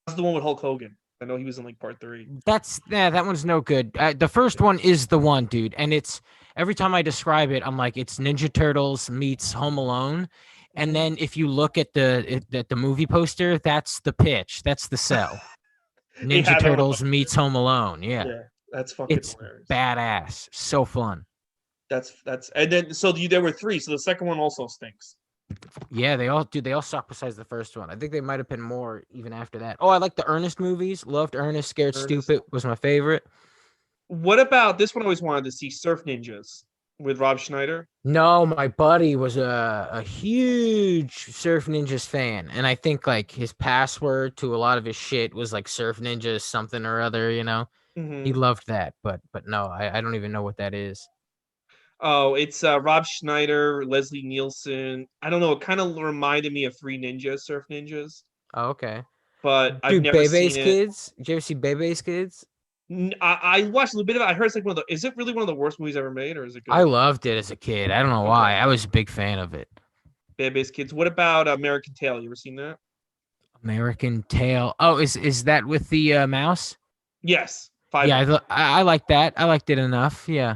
That's the one with Hulk Hogan. I know he was in like part 3. That one's no good. The first one is the one, dude. And it's every time I describe it, I'm like, it's Ninja Turtles meets Home Alone. And then if you look at the movie poster, that's the pitch. That's the sell. Ninja Turtles meets Home Alone. Yeah. That's fucking hilarious. Badass. So fun. That's and then so there were 3. So the second one also stinks. Yeah, they all suck besides the first one. I think they might have been more even after that. Oh, I like the Ernest movies. Loved Ernest. Scared Stupid was my favorite. What about this one? I always wanted to see Surf Ninjas with Rob Schneider. No, my buddy was a huge Surf Ninjas fan, and I think like his password to a lot of his shit was like Surf Ninjas something or other. He loved that, but no, I don't even know what that is. Oh, it's Rob Schneider, Leslie Nielsen. I don't know. It kind of reminded me of Three Ninjas, Surf Ninjas. Oh, okay. But I've never Bebe's seen Kids. Did you ever see Bebe's Kids? I watched a little bit of it. I heard it's like is it really one of the worst movies ever made, or is it good? I loved it as a kid. I don't know why. I was a big fan of it. Bebe's Kids. What about American Tail? You ever seen that? American Tail. Oh, is that with the mouse? Yes. 5. Yeah, I like that. I liked it enough. Yeah.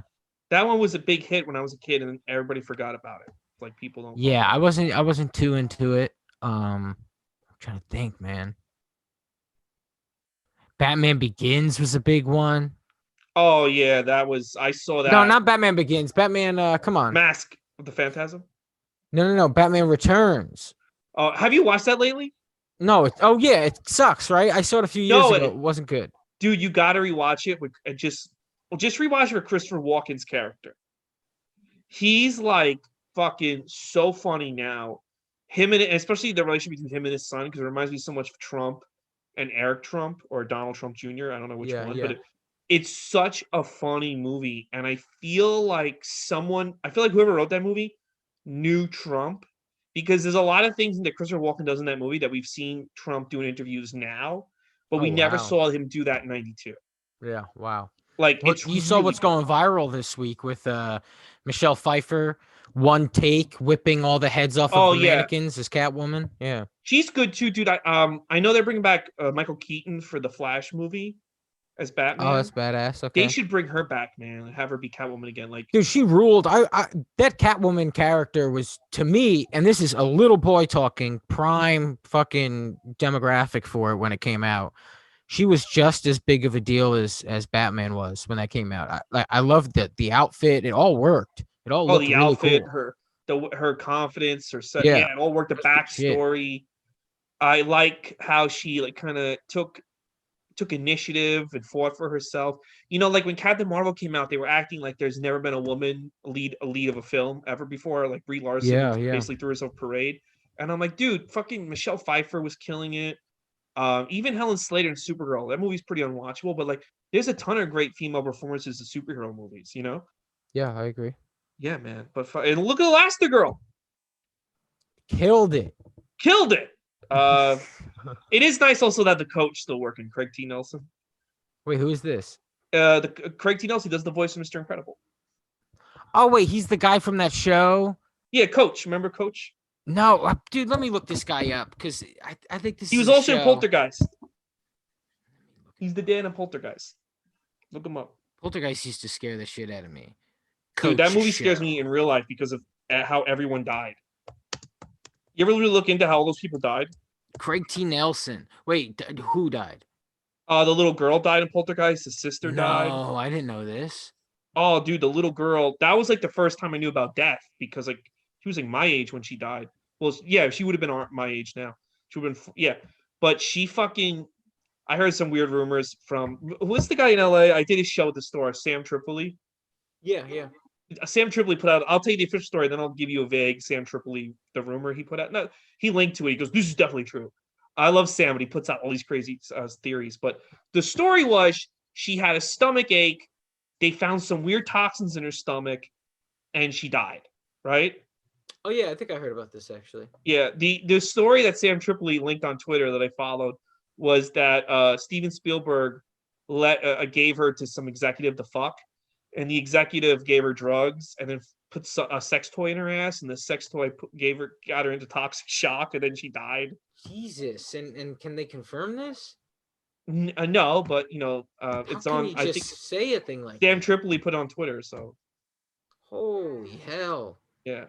That one was a big hit when I was a kid, and everybody forgot about it. Like people don't. Yeah, I wasn't too into it. I'm trying to think, man. Batman Begins was a big one. Oh yeah, I saw that. No, not Batman Begins. Batman. Come on. Mask of the Phantasm. No. Batman Returns. Oh, have you watched that lately? No. Yeah, it sucks, right? I saw it a few years ago. It wasn't good. Dude, you got to rewatch it. Just rewatch it with Christopher Walken's character. He's like fucking so funny now. Him and especially the relationship between him and his son, because it reminds me so much of Trump and Eric Trump or Donald Trump Jr. I don't know which one, but it's such a funny movie. And I feel like whoever wrote that movie knew Trump, because there's a lot of things that Christopher Walken does in that movie that we've seen Trump do in interviews now, but we never saw him do that in 92. Yeah, wow. Like What it's you saw really what's good. going viral this week with Michelle Pfeiffer, one take whipping all the heads off of Oh the yeah, mannequins as Catwoman. Yeah. she's good too, dude. I know they're bringing back Michael Keaton for the Flash movie as Oh, that's Batman. badass. They Okay. should bring her back, man, and have her be Catwoman again. Like, Dude, she ruled. I that Catwoman character was to me, and this is a little boy talking, prime fucking demographic for it when it came out. She was just as big of a deal as Batman was when that came out. I loved the outfit. It all worked. It all oh, looked the really outfit, cool. her confidence, her set, yeah, Yeah. it all worked. The Shit. backstory. I like how she like kind of took initiative and fought for herself. You know, like when Captain Marvel came out, they were acting like there's never been a woman lead of a film ever before. Like Brie Larson Yeah, yeah. basically threw herself parade, and I'm like, dude, fucking Michelle Pfeiffer was killing it. Even Helen Slater in Supergirl, that movie's pretty unwatchable, but like, there's a ton of great female performances in superhero movies. You know? Yeah, I agree. Yeah, man. But and look at Elastigirl, Killed it. killed it. Uh, it is nice also that the coach still working, Craig T. Nelson. Wait, who is this? The Craig T. Nelson does the voice of Mr. Incredible. Oh, wait, he's the guy from that show. Yeah, Coach. Remember Coach? No, dude, let me look this guy up because I think this He is was a also in show. Poltergeist. He's the Dan in Poltergeist. Look him up. Poltergeist used to scare the shit out of me. Dude, that movie show. scares me in real life because of how everyone died. You ever really look into how all those people died? Craig T. Nelson. Wait, who died? The little girl died in Poltergeist. His sister died. No, I didn't know this. Oh, dude, the little girl. That was like the first time I knew about death because like she was like my age when she died. Well, yeah, she would have been my age now. She would have been yeah, but she fucking. I heard some weird rumors from who's the guy in LA? I did a show at the store, Sam Tripoli. Yeah, yeah. Sam Tripoli put out. I'll tell you the official story, then I'll give you a vague Sam Tripoli the rumor he put out. No, he linked to it. He goes, "This is definitely true." I love Sam, but he puts out all these crazy theories. But the story was she had a stomach ache. They found some weird toxins in her stomach, and she died. Right? Oh yeah, I think I heard about this actually. Yeah. The story that Sam Tripoli linked on Twitter that I followed was that Steven Spielberg gave her to some executive to fuck, and the executive gave her drugs and then put a sex toy in her ass, and the sex toy got her into toxic shock, and then she died. Jesus, and can they confirm this? No, but you know, How it's can on. you I just think say a thing like Sam that? Tripoli put it on Twitter, so Holy hell! yeah,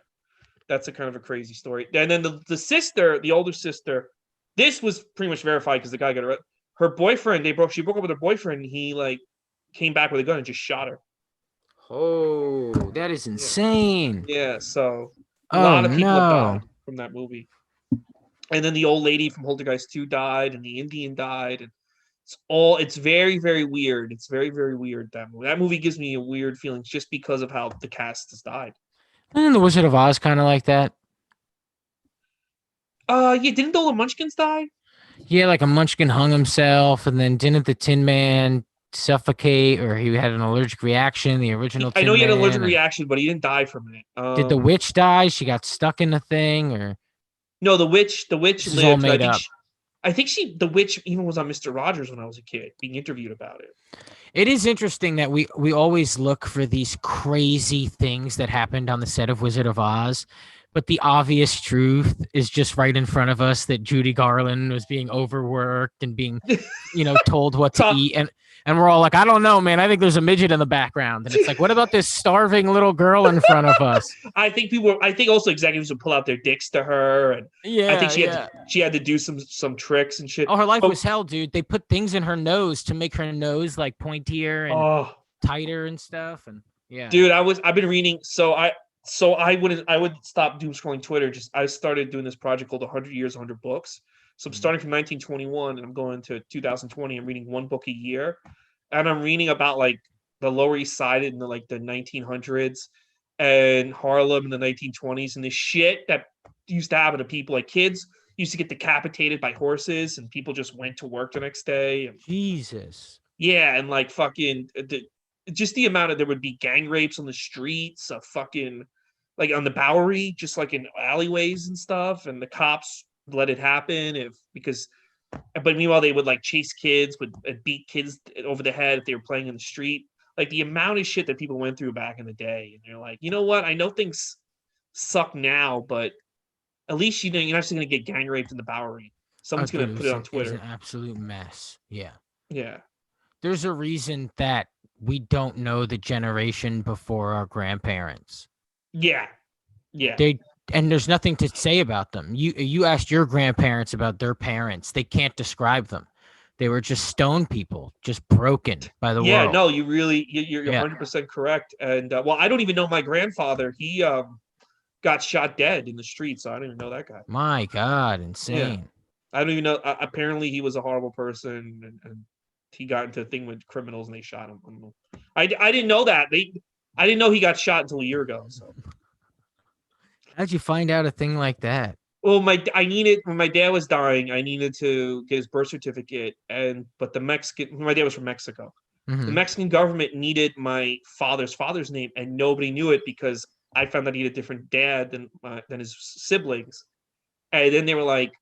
that's a kind of a crazy story. And then the sister, the older sister, this was pretty much verified because the guy got arrested. Her boyfriend, she broke up with her boyfriend, and he like came back with a gun and just shot her. Oh, that is insane. Yeah, so a Oh lot of people have no. died from that movie. And then the old lady from Poltergeist 2 died, and the Indian died, and it's very, very weird. It's very, very weird, that movie. That movie gives me a weird feeling just because of how the cast has died. Isn't the Wizard of Oz kind of like that? Yeah, didn't all the Munchkins die? Yeah, like a munchkin hung himself, and then didn't the Tin Man suffocate, or he had an allergic reaction? The original I know Tin he had an allergic Man. reaction, but he didn't die from it. Did the witch die? She got stuck in the thing, or No, the witch this is all lived. made up? I think the witch even was on Mr. Rogers when I was a kid, being interviewed about it. It is interesting that we always look for these crazy things that happened on the set of Wizard of Oz, but the obvious truth is just right in front of us that Judy Garland was being overworked and being, told what to eat, and we're all like, I don't know, man. I think there's a midget in the background, and it's like, what about this starving little girl in front of us? I think also executives would pull out their dicks to her, and I think she had to do some tricks and shit. Oh, her life was hell, dude. They put things in her nose to make her nose like pointier and tighter and stuff, and yeah. Dude, I've been reading, so I would stop doom scrolling Twitter. I started doing this project called 100 Years, 100 Books. So I'm starting from 1921 and I'm going to 2020. I'm reading one book a year, and I'm reading about like the Lower East Side in the 1900s and Harlem in the 1920s, and the shit that used to happen to people. Like kids used to get decapitated by horses, and people just went to work the next day. And, Jesus. yeah, and like fucking just the amount of there would be gang rapes on the streets of fucking like on the Bowery, just like in alleyways and stuff, and the cops let it happen but meanwhile they would like chase kids, would beat kids over the head if they were playing in the street. like the amount of shit that people went through back in the day, and they're like, you know what? I know things suck now, but at least you're not just gonna get gang raped in the Bowery. Someone's gonna put it on It was Twitter. an absolute mess. Yeah. Yeah. There's a reason that we don't know the generation before our grandparents. Yeah. Yeah. And there's nothing to say about them. You asked your grandparents about their parents. They can't describe them. They were just stone people, just broken by the Yeah, world. no, you're 100% correct. And well, I don't even know my grandfather. He got shot dead in the street, so I don't even know that guy. My God, insane. Yeah. I don't even know. Apparently, he was a horrible person, and he got into a thing with criminals, and they shot him. I didn't know that. I didn't know he got shot until a year ago. So how'd you find out a thing like that? well, I needed when my dad was dying. I needed to get his birth certificate, but my dad was from Mexico. The Mexican government needed my father's name, and nobody knew it because I found that he had a different dad than his siblings. And then they were like,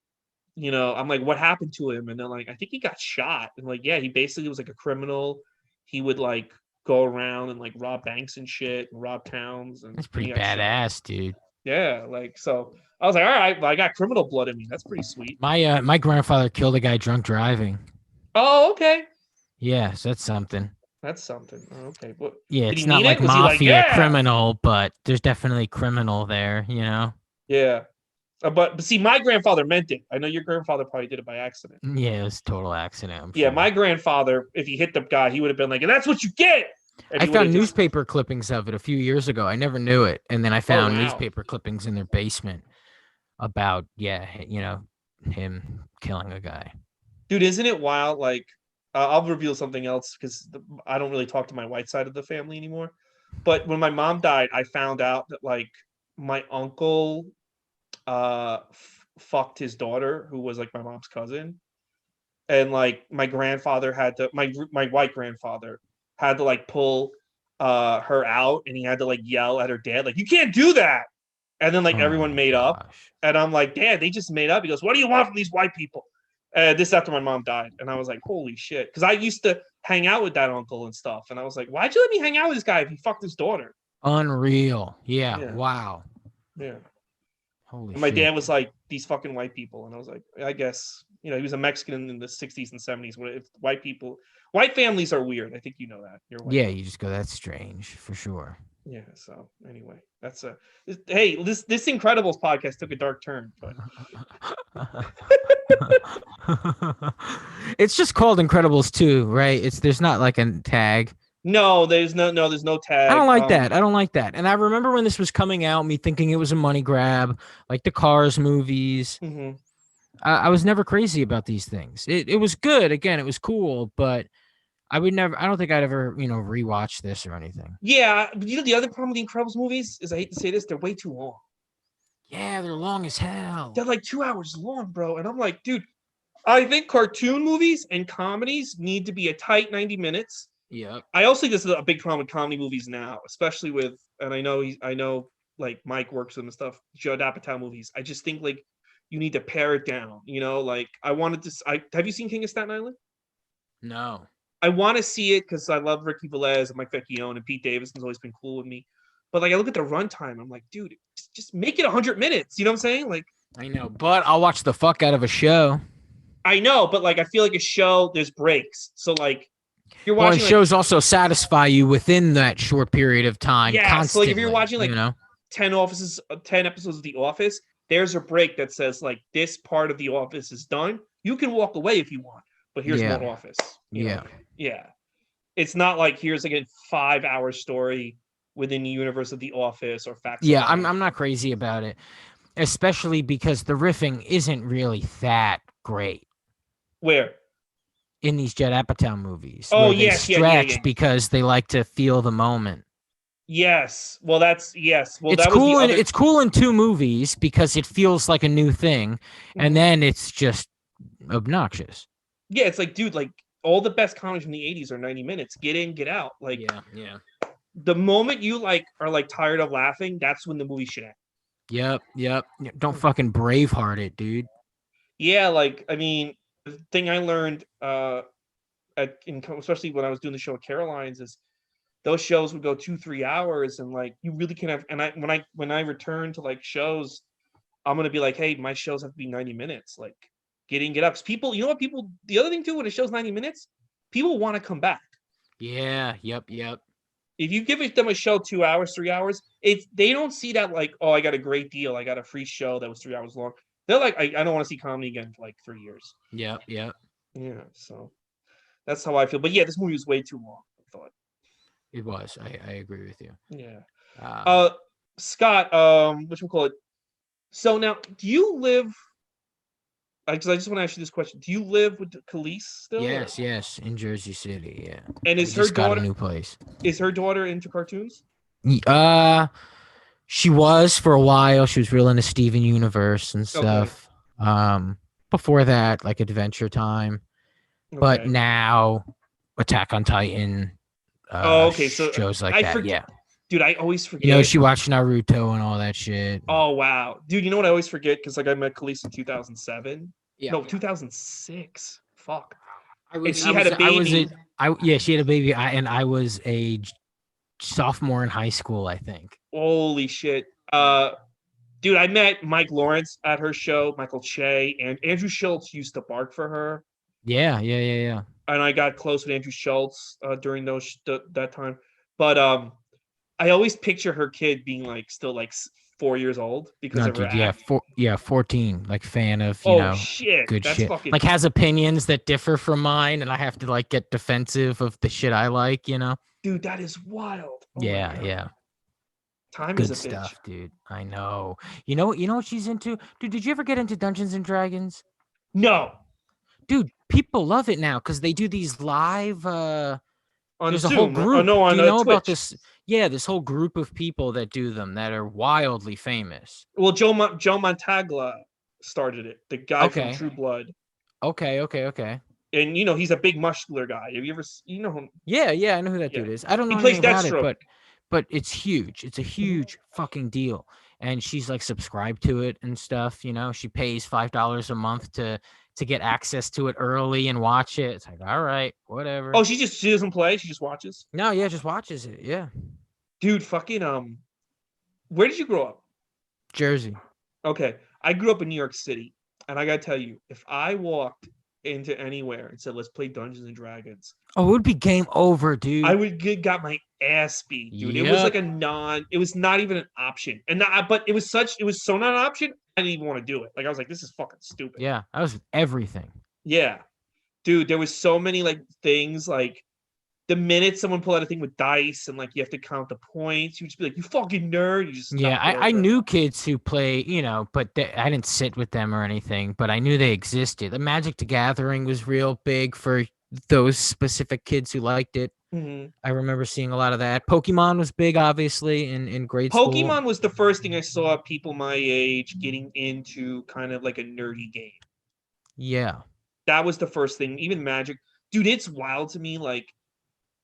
I'm like, what happened to him? And they're like, I think he got shot. And like, yeah, he basically was like a criminal. He would like go around and like rob banks and shit and rob towns. And that's pretty badass, dude. Yeah, like so. I was like, all right, well, I got criminal blood in me. That's pretty sweet. My grandfather killed a guy drunk driving. Oh, okay. Yeah, so that's something. That's something. Oh, okay. What? Yeah, it's not like mafia criminal, but there's definitely criminal there, Yeah. But see, my grandfather meant it. I know your grandfather probably did it by accident. Yeah, it was a total accident. Yeah, my grandfather, if he hit the guy, he would have been like, and that's what you get. I found newspaper clippings of it a few years ago. I never knew it. And then I found newspaper clippings in their basement about, him killing a guy. Dude, isn't it wild? Like, I'll reveal something else because I don't really talk to my white side of the family anymore. But when my mom died, I found out that like my uncle fucked his daughter, who was like my mom's cousin, and like my grandfather had to my white grandfather had to like pull her out, and he had to like yell at her dad like, you can't do that. And then like everyone made up, and I'm like, Dad, they just made up. He goes, what do you want from these white people? This after my mom died, and I was like, holy shit, because I used to hang out with that uncle and stuff, and I was like, why'd you let me hang out with this guy if he fucked his daughter? Unreal. Yeah. Wow. Yeah. Holy and my shit. dad was like, these fucking white people. And I was like, I guess, he was a Mexican in the 60s and 70s. If white families are weird. I think you know that. You just go, that's strange for sure. Yeah. So anyway, that's hey, this Incredibles podcast took a dark turn, but it's just called Incredibles 2, right? There's not like a tag. No, there's no tag. I don't like that. I don't like that. And I remember when this was coming out, me thinking it was a money grab, like the Cars movies. Mm-hmm. I was never crazy about these things. It was good. Again, it was cool, but I don't think I'd ever, rewatch this or anything. Yeah. But the other problem with the Incredibles movies is, I hate to say this, they're way too long. Yeah, they're long as hell. They're like 2 hours long, bro. And I'm like, dude, I think cartoon movies and comedies need to be a tight 90 minutes. Yeah. I also think this is a big problem with comedy movies now, especially with, and I know like Mike works with them and stuff, Judd Apatow movies. I just think like you need to pare it down, like have you seen King of Staten Island? No. I want to see it because I love Ricky Velez and Mike Vecchione, and Pete Davidson's always been cool with me. But like I look at the runtime, I'm like, dude, just make it 100 minutes. You know what I'm saying? Like, I know, but I'll watch the fuck out of a show. I know, but like I feel like a show, there's breaks. So like you're watching, shows also satisfy you within that short period of time. Yeah, constantly, so like if you're watching 10 episodes of The Office, there's a break that says like this part of The Office is done. You can walk away if you want, but here's more Office. Yeah. It's not like here's like a 5-hour story within the universe of The Office or Facts. Yeah, I'm not crazy about it, especially because the riffing isn't really that great. Where? In these Judd Apatow movies. Oh, yes. They stretch because they like to feel the moment. Yes. Well, yes. Well, it's cool. It's cool in 2 movies because it feels like a new thing, and then it's just obnoxious. Yeah, it's like, dude, like all the best comedies from the 80s are 90 minutes. Get in, get out. Like, yeah. The moment you like are like tired of laughing, that's when the movie should end. Yep. Don't fucking Braveheart it, dude. Yeah, like I mean, the thing I learned especially when I was doing the show at Caroline's is those shows would go 2-3 hours, and like you really can have. And when I return to like shows, I'm gonna be like, hey, my shows have to be 90 minutes. Like get up. 'Cause people, you know what people? The other thing too, when a show's 90 minutes, people want to come back. Yeah. Yep. If you give them a show 2 hours, 3 hours, they don't see that like, oh, I got a great deal. I got a free show that was 3 hours long. They're like, I don't want to see comedy again for like 3 years. Yep. Yeah, so that's how I feel. But yeah, this movie was way too long, I thought. It was. I agree with you. Yeah. Um, Scott, whatchamacallit? So now, do you live? Because I just want to ask you this question: do you live with Khalees still? yes, in Jersey City. Yeah. And We is her just got daughter a new place? is her daughter into cartoons? She was for a while. She was real into Steven Universe and Okay. stuff. Before that, like Adventure Time. But Okay. now Attack on Titan. Okay. So shows like I that. forget, Yeah. dude. I always forget. You know, she watched Naruto and all that shit. Oh wow, dude. You know what I always forget? Because like I met Khalees in 2007. Yeah. No, 2006. Fuck. And she had a baby. She had a baby. I was a sophomore in high school, I think. Holy shit. Dude, I met Mike Lawrence at her show, Michael Che, and Andrew Schultz used to bark for her. Yeah. And I got close with Andrew Schultz during that time. But I always picture her kid being like still like 4 years old because of her act. 14. Like fan of shit, good that's shit. fucking Like has opinions that differ from mine, and I have to like get defensive of the shit I like. Dude, that is wild. Oh Yeah. Time Good is a stuff, bitch. dude. I know. You know what she's into? Dude, did you ever get into Dungeons and Dragons? No. Dude, people love it now because they do these live On there's Zoom. a whole group. No, on do you know Twitch. about this? Yeah, this whole group of people that do them that are wildly famous. Well, Joe Montagla started it, the guy from True Blood. Okay. And he's a big muscular guy. Have you ever him? Yeah, I know who that dude is. I don't know He plays anything about Deathstroke. it, but it's huge. It's a huge fucking deal. And she's like subscribed to it and stuff. She pays $5 a month to get access to it early and watch it. It's like, all right, whatever. Oh, she doesn't play. She just watches. No, yeah, just watches it. Yeah. Dude, fucking where did you grow up? Jersey. Okay, I grew up in New York City, and I gotta tell you, if I walked into anywhere and said, "Let's play Dungeons and Dragons," oh, it would be game over, dude. I would got my ass beat, dude. It was like it was not even an option, but it was so not an option. I didn't even want to do it. Like I was like, this is fucking stupid. Yeah, that was everything. Yeah, dude, there was so many like things like the minute someone pulled out a thing with dice and like you have to count the points, you would just be like, you fucking nerd. You just I knew kids who play, but I didn't sit with them or anything, but I knew they existed. The Magic the Gathering was real big for those specific kids who liked it. Mm-hmm. I remember seeing a lot of that. Pokemon was big, obviously, in grade school. Pokemon was the first thing I saw people my age getting into kind of like a nerdy game. Yeah. That was the first thing. Even Magic. Dude, it's wild to me. Like,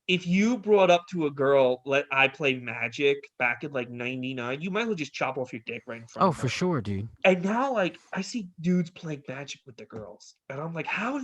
if you brought up to a girl, I play Magic back in like 99, you might as well just chop off your dick right in front of her. Oh, for sure, dude. And now, like, I see dudes playing Magic with the girls. And I'm like, how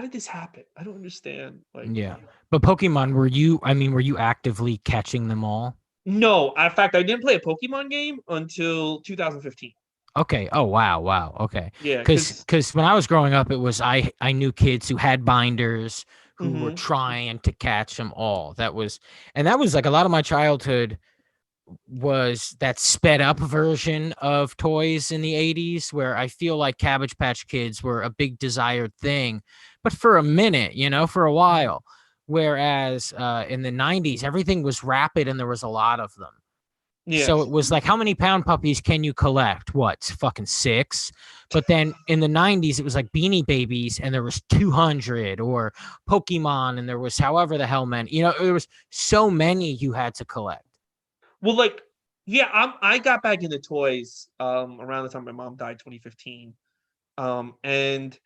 did this happen? I don't understand. Like, yeah. But Pokemon, were you actively catching them all? No. In fact, I didn't play a Pokemon game until 2015. Okay. Oh, wow. Okay. Yeah. Because when I was growing up, it was I knew kids who had binders who were trying to catch them all. That was like a lot of my childhood was that sped up version of toys in the 80s, where I feel like Cabbage Patch Kids were a big desired thing, but for a minute, for a while. Whereas in the 90s, everything was rapid and there was a lot of them. Yes. So it was like, how many Pound Puppies can you collect? What, fucking 6? But then in the 90s, it was like Beanie Babies and there was 200, or Pokemon and there was however the hell many. There was so many you had to collect. Well, like, yeah, I got back into toys around the time my mom died, 2015. And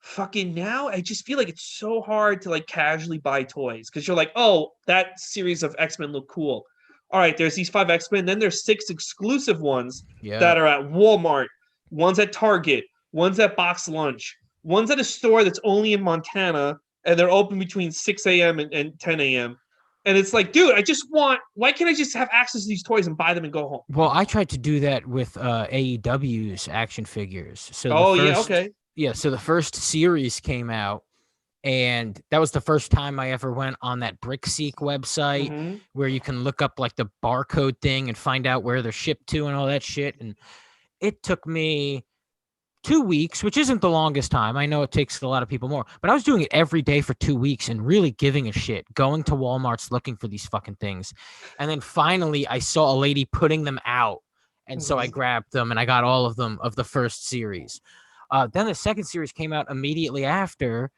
fucking now I just feel like it's so hard to like casually buy toys because you're like, oh, that series of X-Men look cool. All right, there's these 5 X-Men, then there's 6 exclusive ones that are at Walmart, one's at Target, one's at Box Lunch, one's at a store that's only in Montana, and they're open between 6 a.m. and 10 a.m. And it's like, dude, why can't I just have access to these toys and buy them and go home? Well, I tried to do that with AEW's action figures. So the first series came out, and that was the first time I ever went on that BrickSeek website where you can look up like the barcode thing and find out where they're shipped to and all that shit. And it took me 2 weeks, which isn't the longest time. I know it takes a lot of people more, but I was doing it every day for 2 weeks and really giving a shit, going to Walmart's looking for these fucking things. And then finally I saw a lady putting them out. And so I grabbed them and I got all of them of the first series. Then the second series came out immediately after.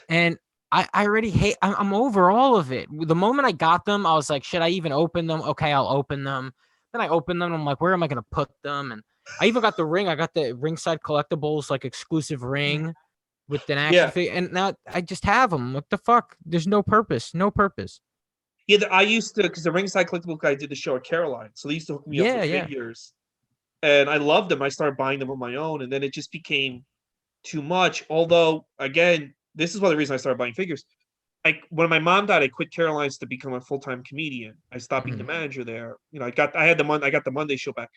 And I already I'm over all of it. The moment I got them, I was like, should I even open them? Okay, I'll open them. Then I opened them. I'm like, where am I going to put them? And I even got the ring. I got the Ringside Collectibles, like exclusive ring with an action figure. And now I just have them. What the fuck? There's no purpose. No purpose. Yeah, I used to, because the Ringside Collectible guy did the show at Caroline. So they used to hook me up with figures. And I loved them. I started buying them on my own. And then it just became too much. Although, again, this is one of the reasons I started buying figures. When my mom died, I quit Caroline's to become a full-time comedian. I stopped being the manager there. You know, I got the Monday show back.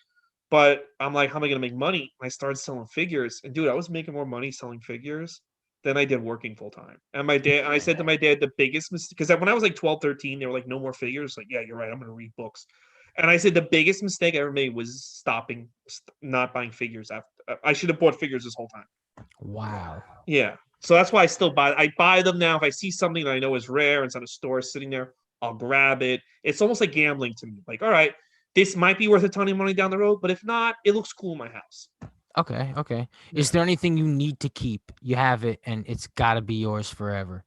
But I'm like, how am I going to make money? I started selling figures. And dude, I was making more money selling figures than I did working full time. And I said to my dad, the biggest mistake, because when I was like 12, 13, they were like, no more figures. Like, yeah, you're right. I'm going to read books. And I said, the biggest mistake I ever made was not buying figures. I should have bought figures this whole time. Wow. Yeah. So that's why I buy them now. If I see something that I know is rare and it's on a store sitting there, I'll grab it. It's almost like gambling to me. Like, all right, this might be worth a ton of money down the road, but if not, it looks cool in my house. Okay. Is there anything you need to keep? You have it, and it's got to be yours forever.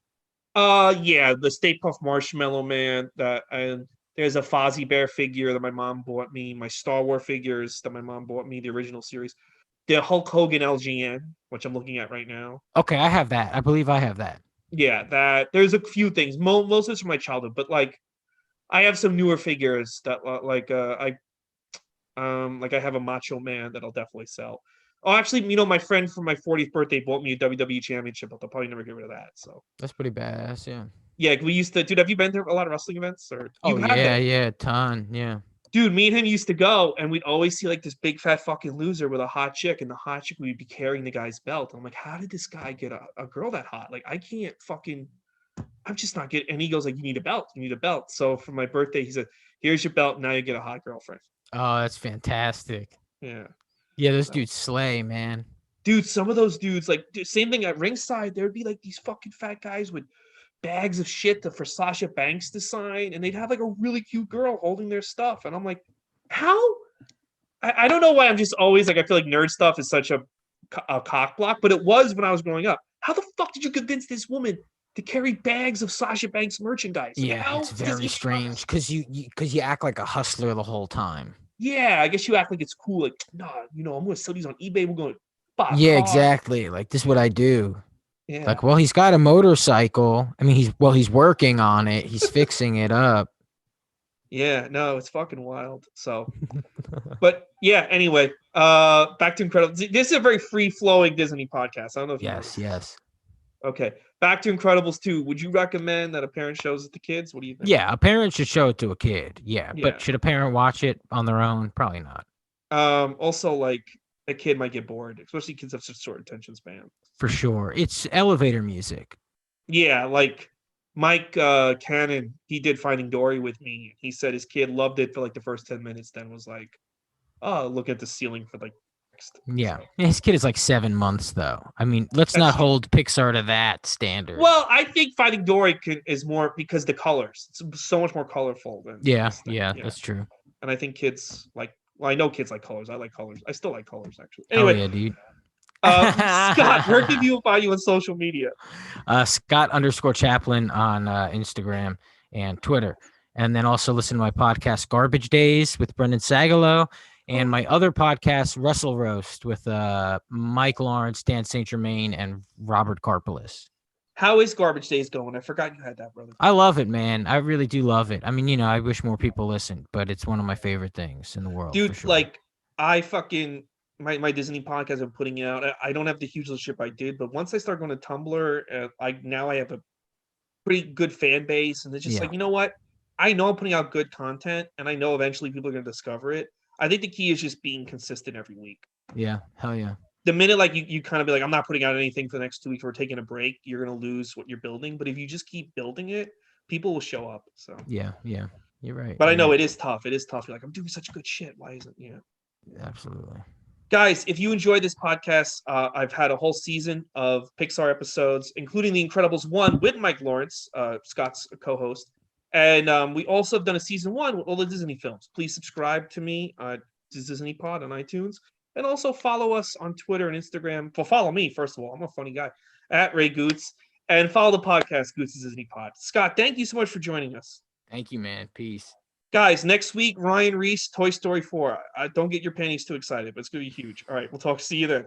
Yeah, the Stay Puft Marshmallow Man. And there's a Fozzie Bear figure that my mom bought me. My Star Wars figures that my mom bought me, the original series. The Hulk Hogan LGN, which I'm looking at right now. Okay, I have that. I believe I have that. Yeah, there's a few things. Most of it's from my childhood, but like, I have some newer figures that I have a Macho Man that I'll definitely sell. Oh, actually, my friend for my 40th birthday bought me a WWE Championship, but they'll probably never get rid of that. So that's pretty badass. Yeah. Yeah, we used to. Dude, have you been to a lot of wrestling events? Or a ton. Yeah. Dude, me and him used to go, and we'd always see like this big fat fucking loser with a hot chick, and the hot chick would be carrying the guy's belt. I'm like, how did this guy get a girl that hot? Like, I can't fucking. I'm just not getting. And he goes like, you need a belt. You need a belt. So for my birthday, he said, here's your belt. Now you get a hot girlfriend. Oh, that's fantastic. Yeah. Yeah, those dudes slay, man. Dude, some of those dudes, like, same thing at ringside, there'd be like these fucking fat guys with bags of shit for Sasha Banks to sign, and they'd have like a really cute girl holding their stuff. And I'm like, how? I don't know why I'm just always like, I feel like nerd stuff is such a cock block, but it was when I was growing up. How the fuck did you convince this woman to carry bags of Sasha Banks merchandise? Yeah, it's very strange because you act like a hustler the whole time. Yeah, I guess you act like it's cool. Like, nah, I'm going to sell these on eBay. We're going to buy. Yeah, exactly. Like, this is what I do. Yeah. Like, well, he's got a motorcycle. I mean, he's working on it. He's fixing it up. Yeah, no, it's fucking wild. So, but yeah, anyway, back to Incredibles. This is a very free-flowing Disney podcast. I don't know if Yes. Okay, back to Incredibles 2. Would you recommend that a parent shows it to kids? What do you think? Yeah, a parent should show it to a kid. Yeah, but should a parent watch it on their own? Probably not. Also, like, a kid might get bored, especially kids have such short attention span. For sure. It's elevator music. Yeah, like Mike Cannon, he did Finding Dory with me. He said his kid loved it for like the first 10 minutes, then was like, oh, look at the ceiling for like next. Yeah. His kid is like 7 months, though. I mean, let's not hold Pixar to that standard. Well, I think Finding Dory is more because the colors. It's so much more colorful than Yeah, that's true. And I think kids like, well, I know kids like colors. I like colors. I still like colors, actually. Anyway, yeah, dude. Scott, where can people find you on social media? Scott_Chaplain on Instagram and Twitter. And then also listen to my podcast, Garbage Days with Brendan Sagalow, and my other podcast, Russell Roast, with Mike Lawrence, Dan St. Germain, and Robert Karpelis. How is Garbage Days going? I forgot you had that, brother. I love it, man. I really do love it. I mean, I wish more people listened, but it's one of my favorite things in the world. Dude, for sure. like, I fucking... My Disney podcast I'm putting out. I don't have the huge listenership I did, but once I start going to Tumblr, I have a pretty good fan base, and it's just like, you know what? I know I'm putting out good content, and I know eventually people are going to discover it. I think the key is just being consistent every week. Yeah, hell yeah. The minute like you kind of be like, I'm not putting out anything for the next 2 weeks, we're taking a break, you're going to lose what you're building. But if you just keep building it, people will show up. So yeah, you're right. But I know it is tough. It is tough. You're like, I'm doing such good shit. Why isn't Absolutely. Guys, if you enjoyed this podcast, I've had a whole season of Pixar episodes, including The Incredibles 1 with Mike Lawrence, Scott's co-host. And we also have done a season 1 with all the Disney films. Please subscribe to me, Disney Pod on iTunes. And also follow us on Twitter and Instagram. Well, follow me, first of all. I'm a funny guy. At Ray Goots. And follow the podcast, Goots' Disney Pod. Scott, thank you so much for joining us. Thank you, man. Peace. Guys, next week, Ryan Reese, Toy Story 4. Don't get your panties too excited, but it's going to be huge. All right, see you then.